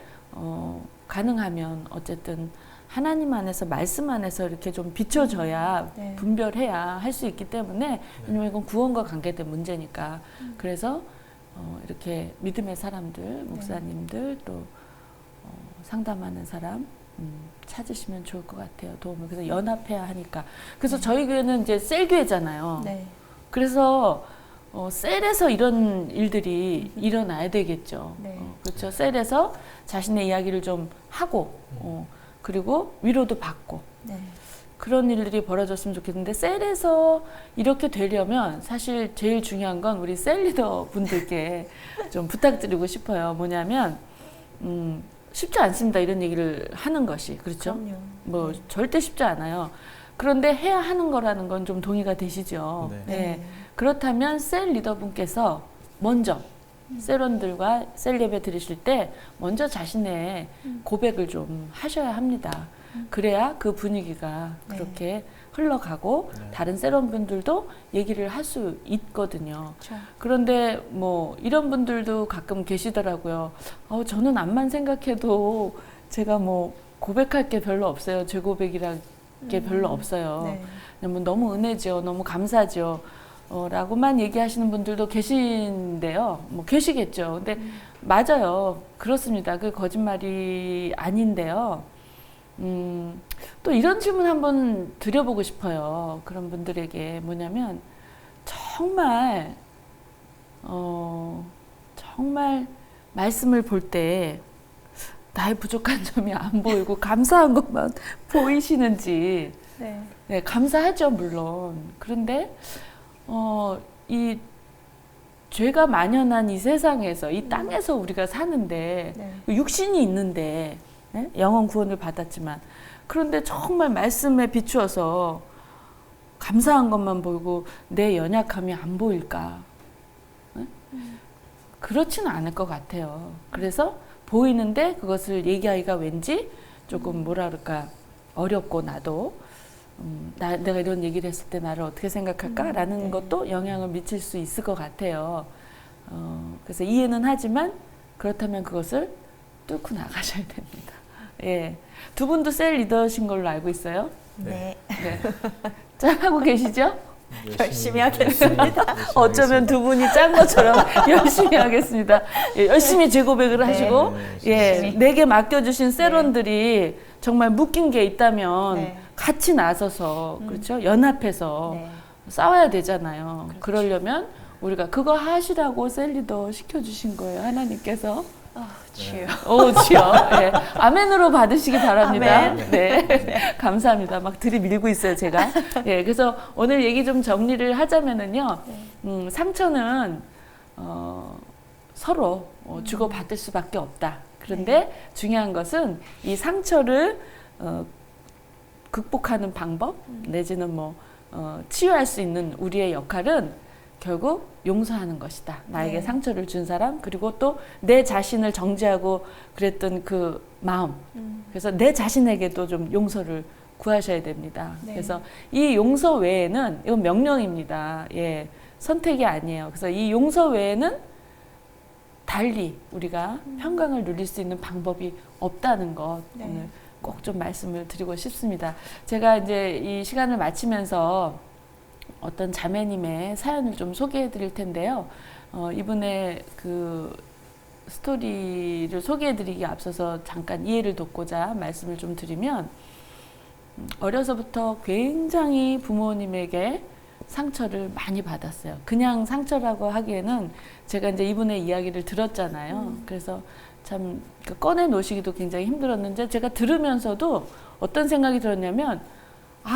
가능하면 어쨌든 하나님 안에서 말씀 안에서 이렇게 좀 비춰져야 네. 분별해야 할 수 있기 때문에 왜냐면 이건 구원과 관계된 문제니까 그래서 이렇게 믿음의 사람들, 목사님들 또 상담하는 사람 찾으시면 좋을 것 같아요. 도움을. 그래서 연합해야 하니까. 그래서 저희 교회는 이제 셀교회잖아요. 네. 그래서 셀에서 이런 일들이 일어나야 되겠죠. 네. 그렇죠. 셀에서 자신의 이야기를 좀 하고 그리고 위로도 받고 네. 그런 일들이 벌어졌으면 좋겠는데 셀에서 이렇게 되려면 사실 제일 중요한 건 우리 셀 리더 분들께 좀 부탁드리고 싶어요. 뭐냐면 쉽지 않습니다. 이런 얘기를 하는 것이. 그렇죠? 그럼요. 뭐 절대 쉽지 않아요. 그런데 해야 하는 거라는 건 좀 동의가 되시죠? 네. 네. 그렇다면 셀 리더분께서 먼저 세론들과 셀 예배 드리실 때 먼저 자신의 고백을 좀 하셔야 합니다. 그래야 그 분위기가 네. 그렇게 흘러가고 네. 다른 세론 분들도 얘기를 할 수 있거든요. 그렇죠. 그런데 뭐 이런 분들도 가끔 계시더라고요. 저는 암만 생각해도 제가 뭐 고백할 게 별로 없어요. 제 고백이랄 게 별로 없어요. 네. 왜냐면 너무 은혜죠. 너무 감사죠. 라고만 얘기하시는 분들도 계신데요. 뭐 계시겠죠. 근데 맞아요. 그렇습니다. 그 거짓말이 아닌데요. 또 이런 질문 한번 드려보고 싶어요. 그런 분들에게 뭐냐면 정말 정말 말씀을 볼 때 나의 부족한 점이 안 보이고 감사한 것만 보이시는지. 네. 네, 감사하죠, 물론. 그런데 이 죄가 만연한 이 세상에서, 이 땅에서 우리가 사는데 네. 육신이 있는데 네? 영원 구원을 받았지만 그런데 정말 말씀에 비추어서 감사한 것만 보이고 내 연약함이 안 보일까? 네? 그렇지는 않을 것 같아요. 그래서 보이는데 그것을 얘기하기가 왠지 조금 뭐라 그럴까 어렵고 나도 내가 이런 얘기를 했을 때 나를 어떻게 생각할까라는 네. 것도 영향을 미칠 수 있을 것 같아요. 그래서 이해는 하지만 그렇다면 그것을 뚫고 나가셔야 됩니다. 예, 두 분도 셀 리더신 걸로 알고 있어요. 네. 네. 잘 하고 계시죠? 열심히 하겠습니다. 어쩌면 두 분이 짠 것처럼 열심히 하겠습니다. 예, 열심히 제 고백을 네. 하시고 예, 열심히. 내게 맡겨주신 세론들이 정말 묶인 게 있다면 네. 같이 나서서 그렇죠 연합해서 네. 싸워야 되잖아요. 그렇죠. 그러려면 우리가 그거 하시라고 셀리더 시켜주신 거예요. 하나님께서. 주여. 주여. 예. 아멘으로 받으시기 바랍니다. 아멘. 네. 감사합니다. 막 들이밀고 있어요, 제가. 예. 그래서 오늘 얘기 좀 정리를 하자면은요, 상처는, 서로 주고받을 수밖에 없다. 그런데 중요한 것은 이 상처를, 극복하는 방법, 내지는 뭐, 치유할 수 있는 우리의 역할은 결국 용서하는 것이다. 나에게 네. 상처를 준 사람, 그리고 또 내 자신을 정죄하고 그랬던 그 마음. 그래서 내 자신에게도 좀 용서를 구하셔야 됩니다. 네. 그래서 이 용서 외에는, 이건 명령입니다. 예, 선택이 아니에요. 그래서 이 용서 외에는 달리 우리가 평강을 누릴 수 있는 방법이 없다는 것, 네. 오늘 꼭 좀 말씀을 드리고 싶습니다. 제가 이제 이 시간을 마치면서 어떤 자매님의 사연을 좀 소개해 드릴 텐데요. 이분의 그 스토리를 소개해 드리기 앞서서 잠깐 이해를 돕고자 말씀을 좀 드리면, 어려서부터 굉장히 부모님에게 상처를 많이 받았어요. 그냥 상처라고 하기에는 제가 이제 이분의 이야기를 들었잖아요. 그래서 참 꺼내 놓으시기도 굉장히 힘들었는데 제가 들으면서도 어떤 생각이 들었냐면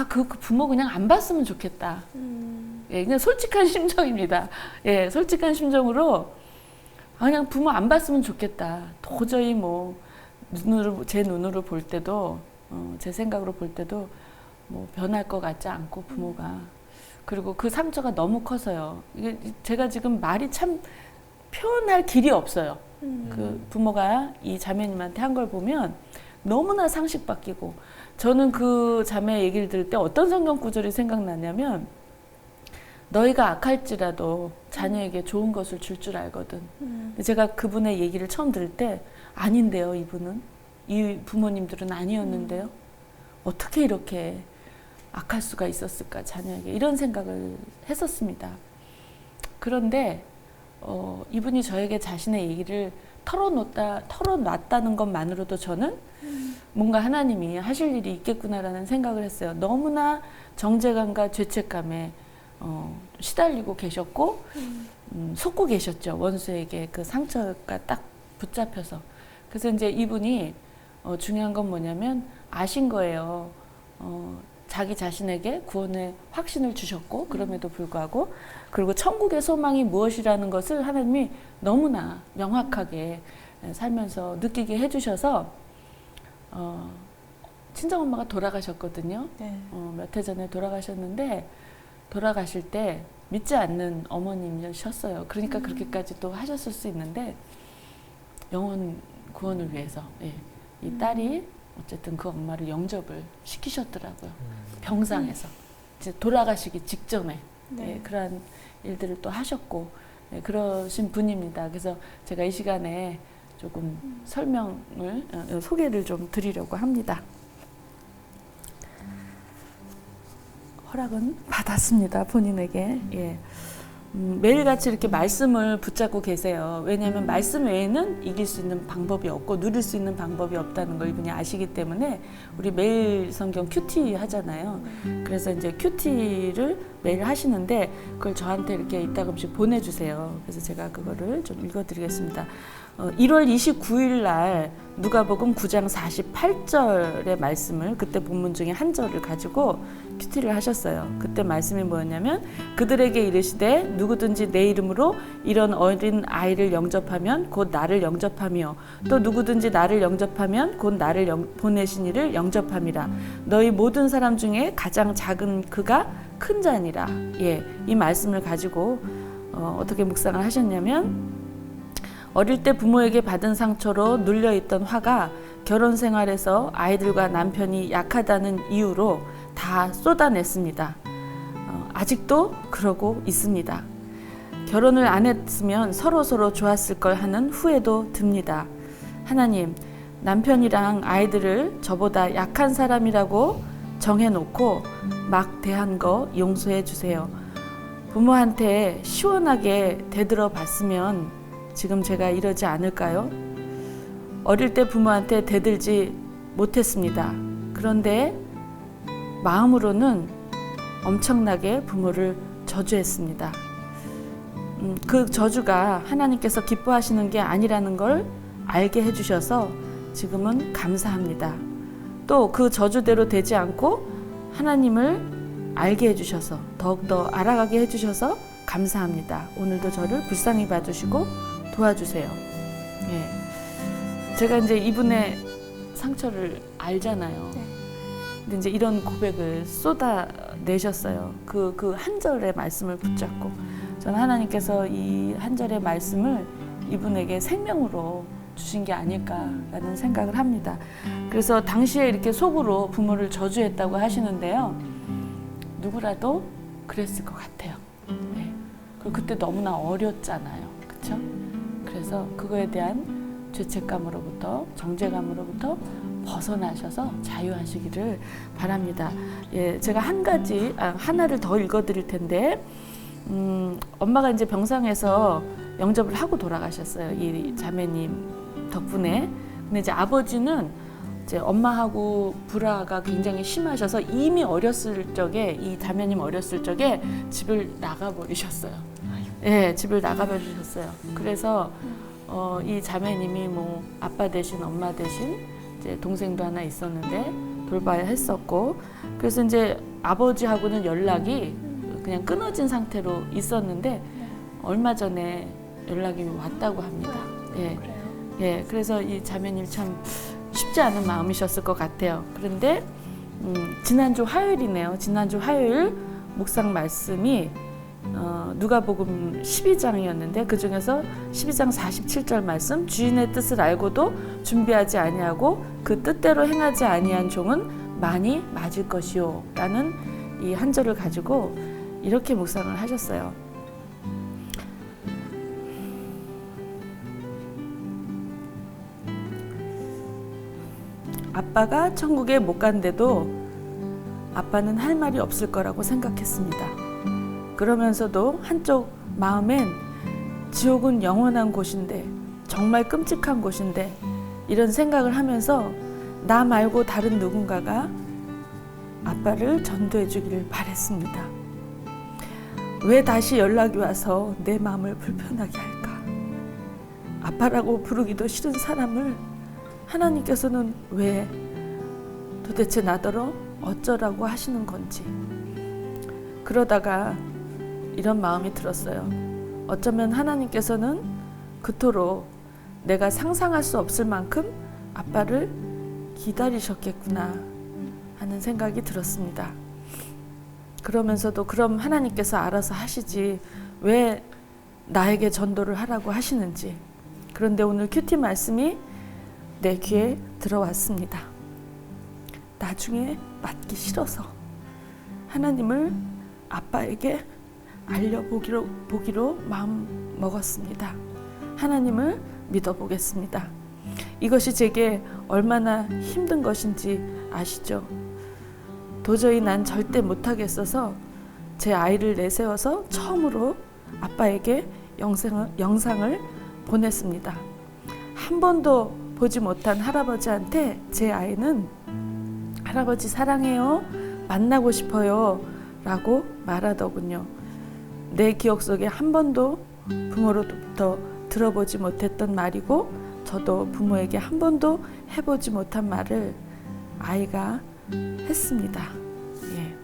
그 부모 그냥 안 봤으면 좋겠다. 예, 그냥 솔직한 심정입니다. 예, 솔직한 심정으로 그냥 부모 안 봤으면 좋겠다. 도저히 뭐 제 눈으로 볼 때도 제 생각으로 볼 때도 뭐 변할 것 같지 않고 부모가 그리고 그 상처가 너무 커서요. 이게 제가 지금 말이 참 표현할 길이 없어요. 그 부모가 이 자매님한테 한 걸 보면 너무나 상식바뀌고 저는 그 자매 얘기를 들을 때 어떤 성경 구절이 생각나냐면 너희가 악할지라도 자녀에게 좋은 것을 줄 줄 알거든. 근데 제가 그분의 얘기를 처음 들을 때 아닌데요, 이분은. 이 부모님들은 아니었는데요. 어떻게 이렇게 악할 수가 있었을까, 자녀에게. 이런 생각을 했었습니다. 그런데 이분이 저에게 자신의 얘기를 털어놨다는 것만으로도 저는 뭔가 하나님이 하실 일이 있겠구나라는 생각을 했어요. 너무나 정죄감과 죄책감에 시달리고 계셨고 속고 계셨죠. 원수에게 그 상처가 딱 붙잡혀서. 그래서 이제 이분이 중요한 건 뭐냐면 아신 거예요. 자기 자신에게 구원의 확신을 주셨고 그럼에도 불구하고 그리고 천국의 소망이 무엇이라는 것을 하나님이 너무나 명확하게 살면서 느끼게 해주셔서 친정엄마가 돌아가셨거든요. 네. 몇 해 전에 돌아가셨는데 돌아가실 때 믿지 않는 어머님이셨어요. 그러니까 그렇게까지 또 하셨을 수 있는데 영혼 구원을 위해서 이 딸이 어쨌든 그 엄마를 영접을 시키셨더라고요. 병상에서 이제 돌아가시기 직전에 네. 그러한 일들을 또 하셨고 그러신 분입니다. 그래서 제가 이 시간에 조금 설명을 소개를 좀 드리려고 합니다. 허락은 받았습니다. 본인에게. 매일같이 이렇게 말씀을 붙잡고 계세요. 왜냐하면 말씀 외에는 이길 수 있는 방법이 없고 누릴 수 있는 방법이 없다는 걸 이분이 아시기 때문에 우리 매일 성경 큐티 하잖아요. 그래서 이제 큐티를 매일 하시는데 그걸 저한테 이렇게 이따금씩 보내주세요. 그래서 제가 그거를 좀 읽어드리겠습니다. 1월 29일 날 누가복음 9장 48절의 말씀을 그때 본문 중에 한 절을 가지고 큐티를 하셨어요. 그때 말씀이 뭐였냐면 그들에게 이르시되 누구든지 내 이름으로 이런 어린 아이를 영접하면 곧 나를 영접하며 또 누구든지 나를 영접하면 곧 나를 보내신 이를 영접함이라. 너희 모든 사람 중에 가장 작은 그가 큰 자니라. 이 말씀을 가지고 어떻게 묵상을 하셨냐면 어릴 때 부모에게 받은 상처로 눌려있던 화가 결혼 생활에서 아이들과 남편이 약하다는 이유로 다 쏟아냈습니다. 아직도 그러고 있습니다. 결혼을 안 했으면 서로 좋았을 걸 하는 후회도 듭니다. 하나님, 남편이랑 아이들을 저보다 약한 사람이라고 정해놓고 막 대한 거 용서해 주세요. 부모한테 시원하게 대들어 봤으면 지금 제가 이러지 않을까요? 어릴 때 부모한테 대들지 못했습니다. 그런데 마음으로는 엄청나게 부모를 저주했습니다. 그 저주가 하나님께서 기뻐하시는 게 아니라는 걸 알게 해주셔서 지금은 감사합니다. 또 그 저주대로 되지 않고 하나님을 알게 해주셔서 더욱더 알아가게 해주셔서 감사합니다. 오늘도 저를 불쌍히 봐주시고 도와주세요. 제가 이제 이분의 상처를 알잖아요. 근데 이제 이런 고백을 쏟아내셨어요. 그 한 절의 말씀을 붙잡고 저는 하나님께서 이 한 절의 말씀을 이분에게 생명으로 주신 게 아닐까라는 생각을 합니다. 그래서 당시에 이렇게 속으로 부모를 저주했다고 하시는데요. 누구라도 그랬을 것 같아요. 그리고 그때 너무나 어렸잖아요. 그렇죠? 그래서 그거에 대한 죄책감으로부터 정죄감으로부터 벗어나셔서 자유하시기를 바랍니다. 제가 하나를 더 읽어드릴 텐데 엄마가 이제 병상에서 영접을 하고 돌아가셨어요. 이 자매님 덕분에. 근데 이제 아버지는 이제 엄마하고 불화가 굉장히 심하셔서 이미 어렸을 적에 이 자매님 어렸을 적에 집을 나가버리셨어요. 집을 나가버리셨어요. 그래서 이 자매님이 뭐 아빠 대신 엄마 대신 이제 동생도 하나 있었는데 돌봐야 했었고 그래서 이제 아버지하고는 연락이 그냥 끊어진 상태로 있었는데 얼마 전에 연락이 왔다고 합니다. 그래서 이 자매님 참 쉽지 않은 마음이셨을 것 같아요. 그런데 지난주 화요일이네요. 지난주 화요일 묵상 말씀이 누가복음 12장이었는데 그 중에서 12장 47절 말씀 주인의 뜻을 알고도 준비하지 아니하고 그 뜻대로 행하지 아니한 종은 많이 맞을 것이요 라는 이 한 절을 가지고 이렇게 묵상을 하셨어요. 아빠가 천국에 못 간데도 아빠는 할 말이 없을 거라고 생각했습니다. 그러면서도 한쪽 마음엔 지옥은 영원한 곳인데 정말 끔찍한 곳인데 이런 생각을 하면서 나 말고 다른 누군가가 아빠를 전도해 주기를 바랬습니다. 왜 다시 연락이 와서 내 마음을 불편하게 할까? 아빠라고 부르기도 싫은 사람을 하나님께서는 왜 도대체 나더러 어쩌라고 하시는 건지 그러다가 이런 마음이 들었어요. 어쩌면 하나님께서는 그토록 내가 상상할 수 없을 만큼 아빠를 기다리셨겠구나 하는 생각이 들었습니다. 그러면서도 그럼 하나님께서 알아서 하시지 왜 나에게 전도를 하라고 하시는지. 그런데 오늘 큐티 말씀이 내 귀에 들어왔습니다. 나중에 맡기 싫어서 하나님을 아빠에게 알려보기로 마음 먹었습니다. 하나님을 믿어보겠습니다. 이것이 제게 얼마나 힘든 것인지 아시죠? 도저히 난 절대 못하겠어서 제 아이를 내세워서 처음으로 아빠에게 영상을 보냈습니다. 한 번도 보지 못한 할아버지한테 제 아이는 할아버지 사랑해요, 만나고 싶어요 라고 말하더군요. 내 기억 속에 한 번도 부모로부터 들어보지 못했던 말이고 저도 부모에게 한 번도 해보지 못한 말을 아이가 했습니다. 예.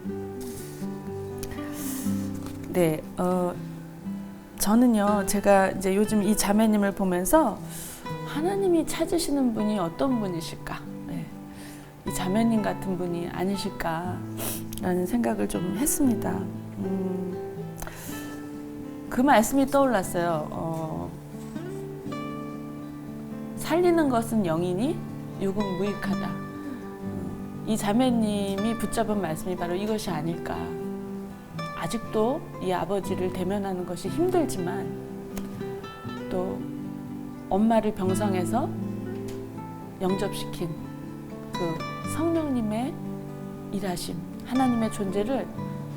네, 저는요, 제가 이제 요즘 이 자매님을 보면서 하나님이 찾으시는 분이 어떤 분이실까? 네. 이 자매님 같은 분이 아니실까라는 생각을 좀 했습니다. 그 말씀이 떠올랐어요. 살리는 것은 영이니 육은 무익하다. 이 자매님이 붙잡은 말씀이 바로 이것이 아닐까. 아직도 이 아버지를 대면하는 것이 힘들지만 또 엄마를 병상에서 영접시킨 그 성령님의 일하심, 하나님의 존재를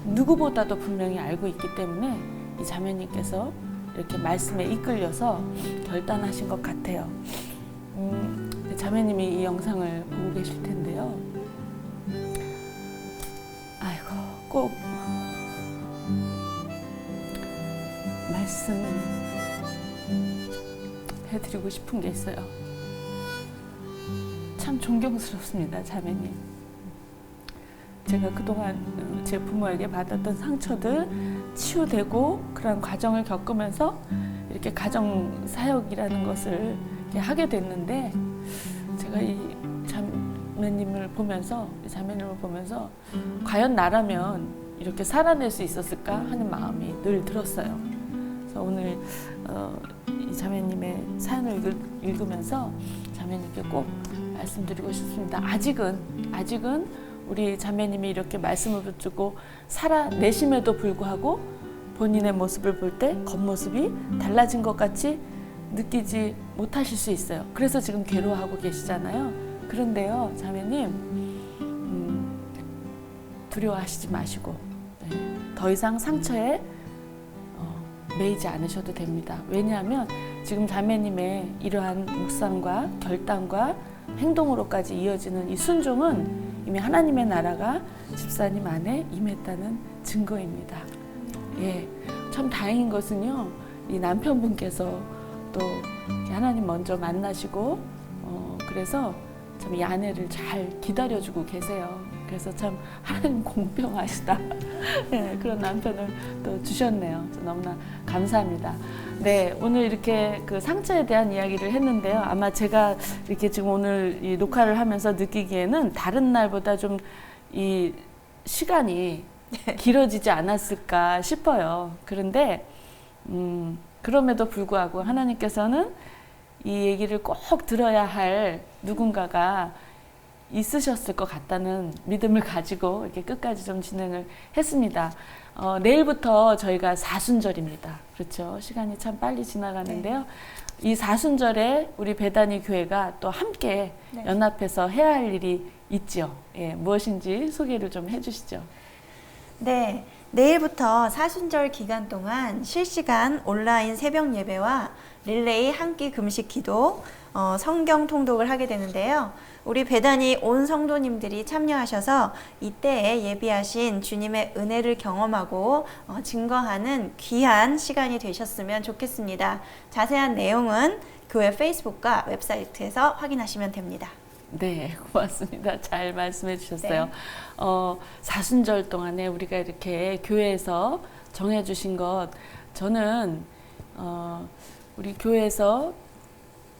누구보다도 분명히 알고 있기 때문에 이 자매님께서 이렇게 말씀에 이끌려서 결단하신 것 같아요. 자매님이 이 영상을 보고 계실 텐데요. 아이고, 꼭 말씀 해드리고 싶은 게 있어요. 참 존경스럽습니다, 자매님. 제가 그동안 제 부모에게 받았던 상처들 치유되고 그런 과정을 겪으면서 이렇게 가정 사역이라는 것을 이렇게 하게 됐는데 제가 이 자매님을 보면서 과연 나라면 이렇게 살아낼 수 있었을까 하는 마음이 늘 들었어요. 그래서 오늘 이 자매님의 사연을 읽으면서 자매님께 꼭 말씀드리고 싶습니다. 아직은 우리 자매님이 이렇게 말씀을 붙들고 살아내심에도 불구하고 본인의 모습을 볼 때 겉모습이 달라진 것 같이 느끼지 못하실 수 있어요. 그래서 지금 괴로워하고 계시잖아요. 그런데요, 자매님, 두려워하시지 마시고 더 이상 상처에 매이지 않으셔도 됩니다. 왜냐하면 지금 자매님의 이러한 묵상과 결단과 행동으로까지 이어지는 이 순종은 이미 하나님의 나라가 집사님 안에 임했다는 증거입니다. 예, 참 다행인 것은요, 이 남편분께서 또 하나님 먼저 만나시고 그래서 참 이 아내를 잘 기다려주고 계세요. 그래서 참 하나님 공평하시다. 네, 그런 남편을 또 주셨네요. 너무나 감사합니다. 네, 오늘 이렇게 그 상처에 대한 이야기를 했는데요. 아마 제가 이렇게 지금 오늘 이 녹화를 하면서 느끼기에는 다른 날보다 좀 이 시간이 길어지지 않았을까 싶어요. 그런데 그럼에도 불구하고 하나님께서는 이 얘기를 꼭 들어야 할 누군가가 있으셨을 것 같다는 믿음을 가지고 이렇게 끝까지 좀 진행을 했습니다. 내일부터 저희가 사순절입니다. 그렇죠? 시간이 참 빨리 지나가는데요. 이 사순절에 우리 베다니 교회가 또 함께 연합해서 해야 할 일이 있죠. 예, 무엇인지 소개를 좀 해주시죠. 네, 내일부터 사순절 기간 동안 실시간 온라인 새벽 예배와 릴레이 한 끼 금식 기도, 성경 통독을 하게 되는데요. 우리 배단이 온 성도님들이 참여하셔서 이때에 예비하신 주님의 은혜를 경험하고 증거하는 귀한 시간이 되셨으면 좋겠습니다. 자세한 내용은 교회 페이스북과 웹사이트에서 확인하시면 됩니다. 네, 고맙습니다. 잘 말씀해 주셨어요. 네. 사순절 동안에 우리가 이렇게 교회에서 정해주신 것, 저는 우리 교회에서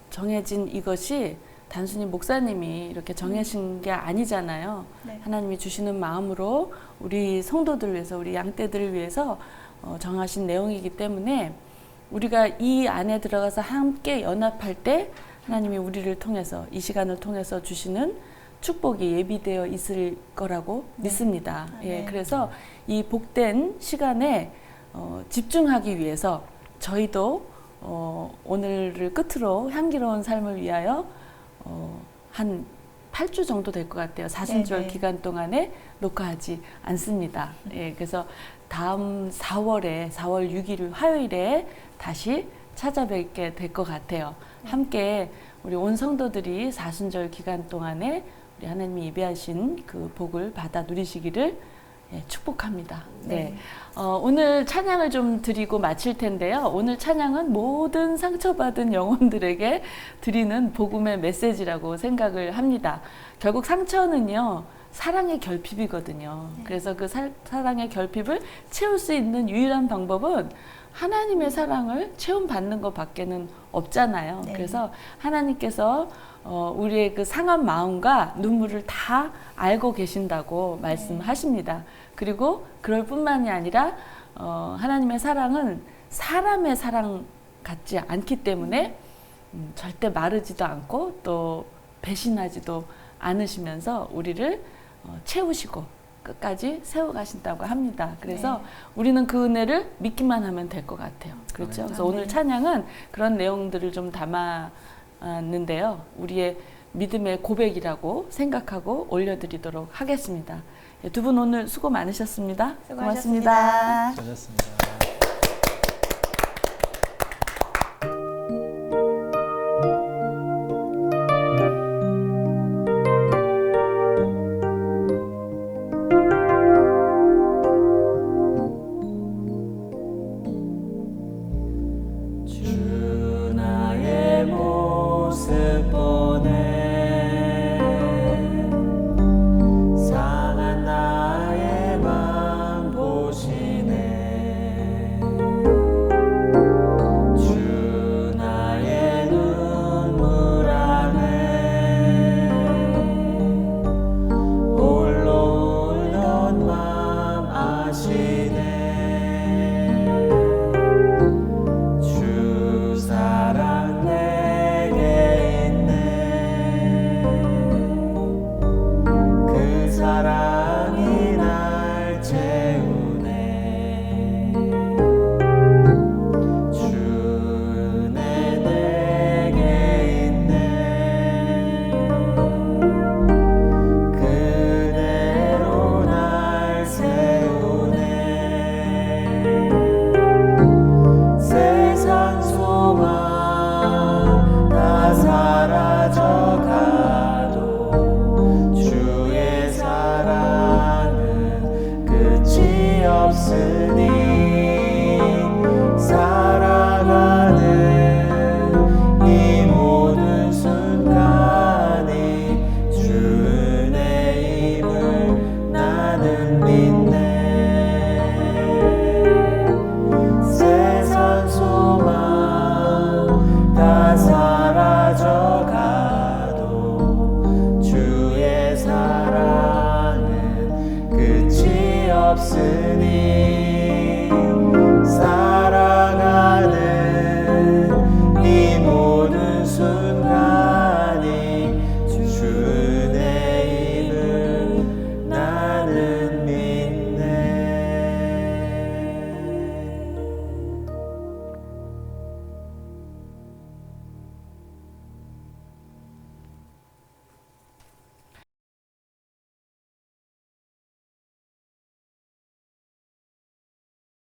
정해진 이것이 단순히 목사님이 이렇게 정하신 게 아니잖아요. 네. 하나님이 주시는 마음으로 우리 성도들 위해서, 우리 양떼들을 위해서 정하신 내용이기 때문에 우리가 이 안에 들어가서 함께 연합할 때 하나님이 우리를 통해서, 이 시간을 통해서 주시는 축복이 예비되어 있을 거라고 믿습니다. 예, 네. 그래서 이 복된 시간에 집중하기 위해서 저희도 오늘을 끝으로 향기로운 삶을 위하여 한 8주 정도 될 것 같아요. 사순절 네네. 기간 동안에 녹화하지 않습니다. 예, 그래서 다음 4월 6일 화요일에 다시 찾아뵙게 될 것 같아요. 함께 우리 온 성도들이 사순절 기간 동안에 우리 하나님이 예비하신 그 복을 받아 누리시기를 축복합니다. 네. 오늘 찬양을 좀 드리고 마칠 텐데요. 오늘 찬양은 모든 상처받은 영혼들에게 드리는 복음의 메시지라고 생각을 합니다. 결국 상처는요, 사랑의 결핍이거든요. 그래서 그 사랑의 결핍을 채울 수 있는 유일한 방법은 하나님의 사랑을 체험받는 것 밖에는 없잖아요. 네. 그래서 하나님께서 우리의 그 상한 마음과 눈물을 다 알고 계신다고 말씀하십니다. 그리고 그럴 뿐만이 아니라 하나님의 사랑은 사람의 사랑 같지 않기 때문에 절대 마르지도 않고 또 배신하지도 않으시면서 우리를 채우시고 끝까지 세워가신다고 합니다. 그래서 네. 우리는 그 은혜를 믿기만 하면 될 것 같아요. 그렇죠? 그래서 아멘. 오늘 찬양은 그런 내용들을 좀 담았는데요. 우리의 믿음의 고백이라고 생각하고 올려드리도록 하겠습니다. 두 분 오늘 수고 많으셨습니다. 수고하셨습니다. 수고하셨습니다.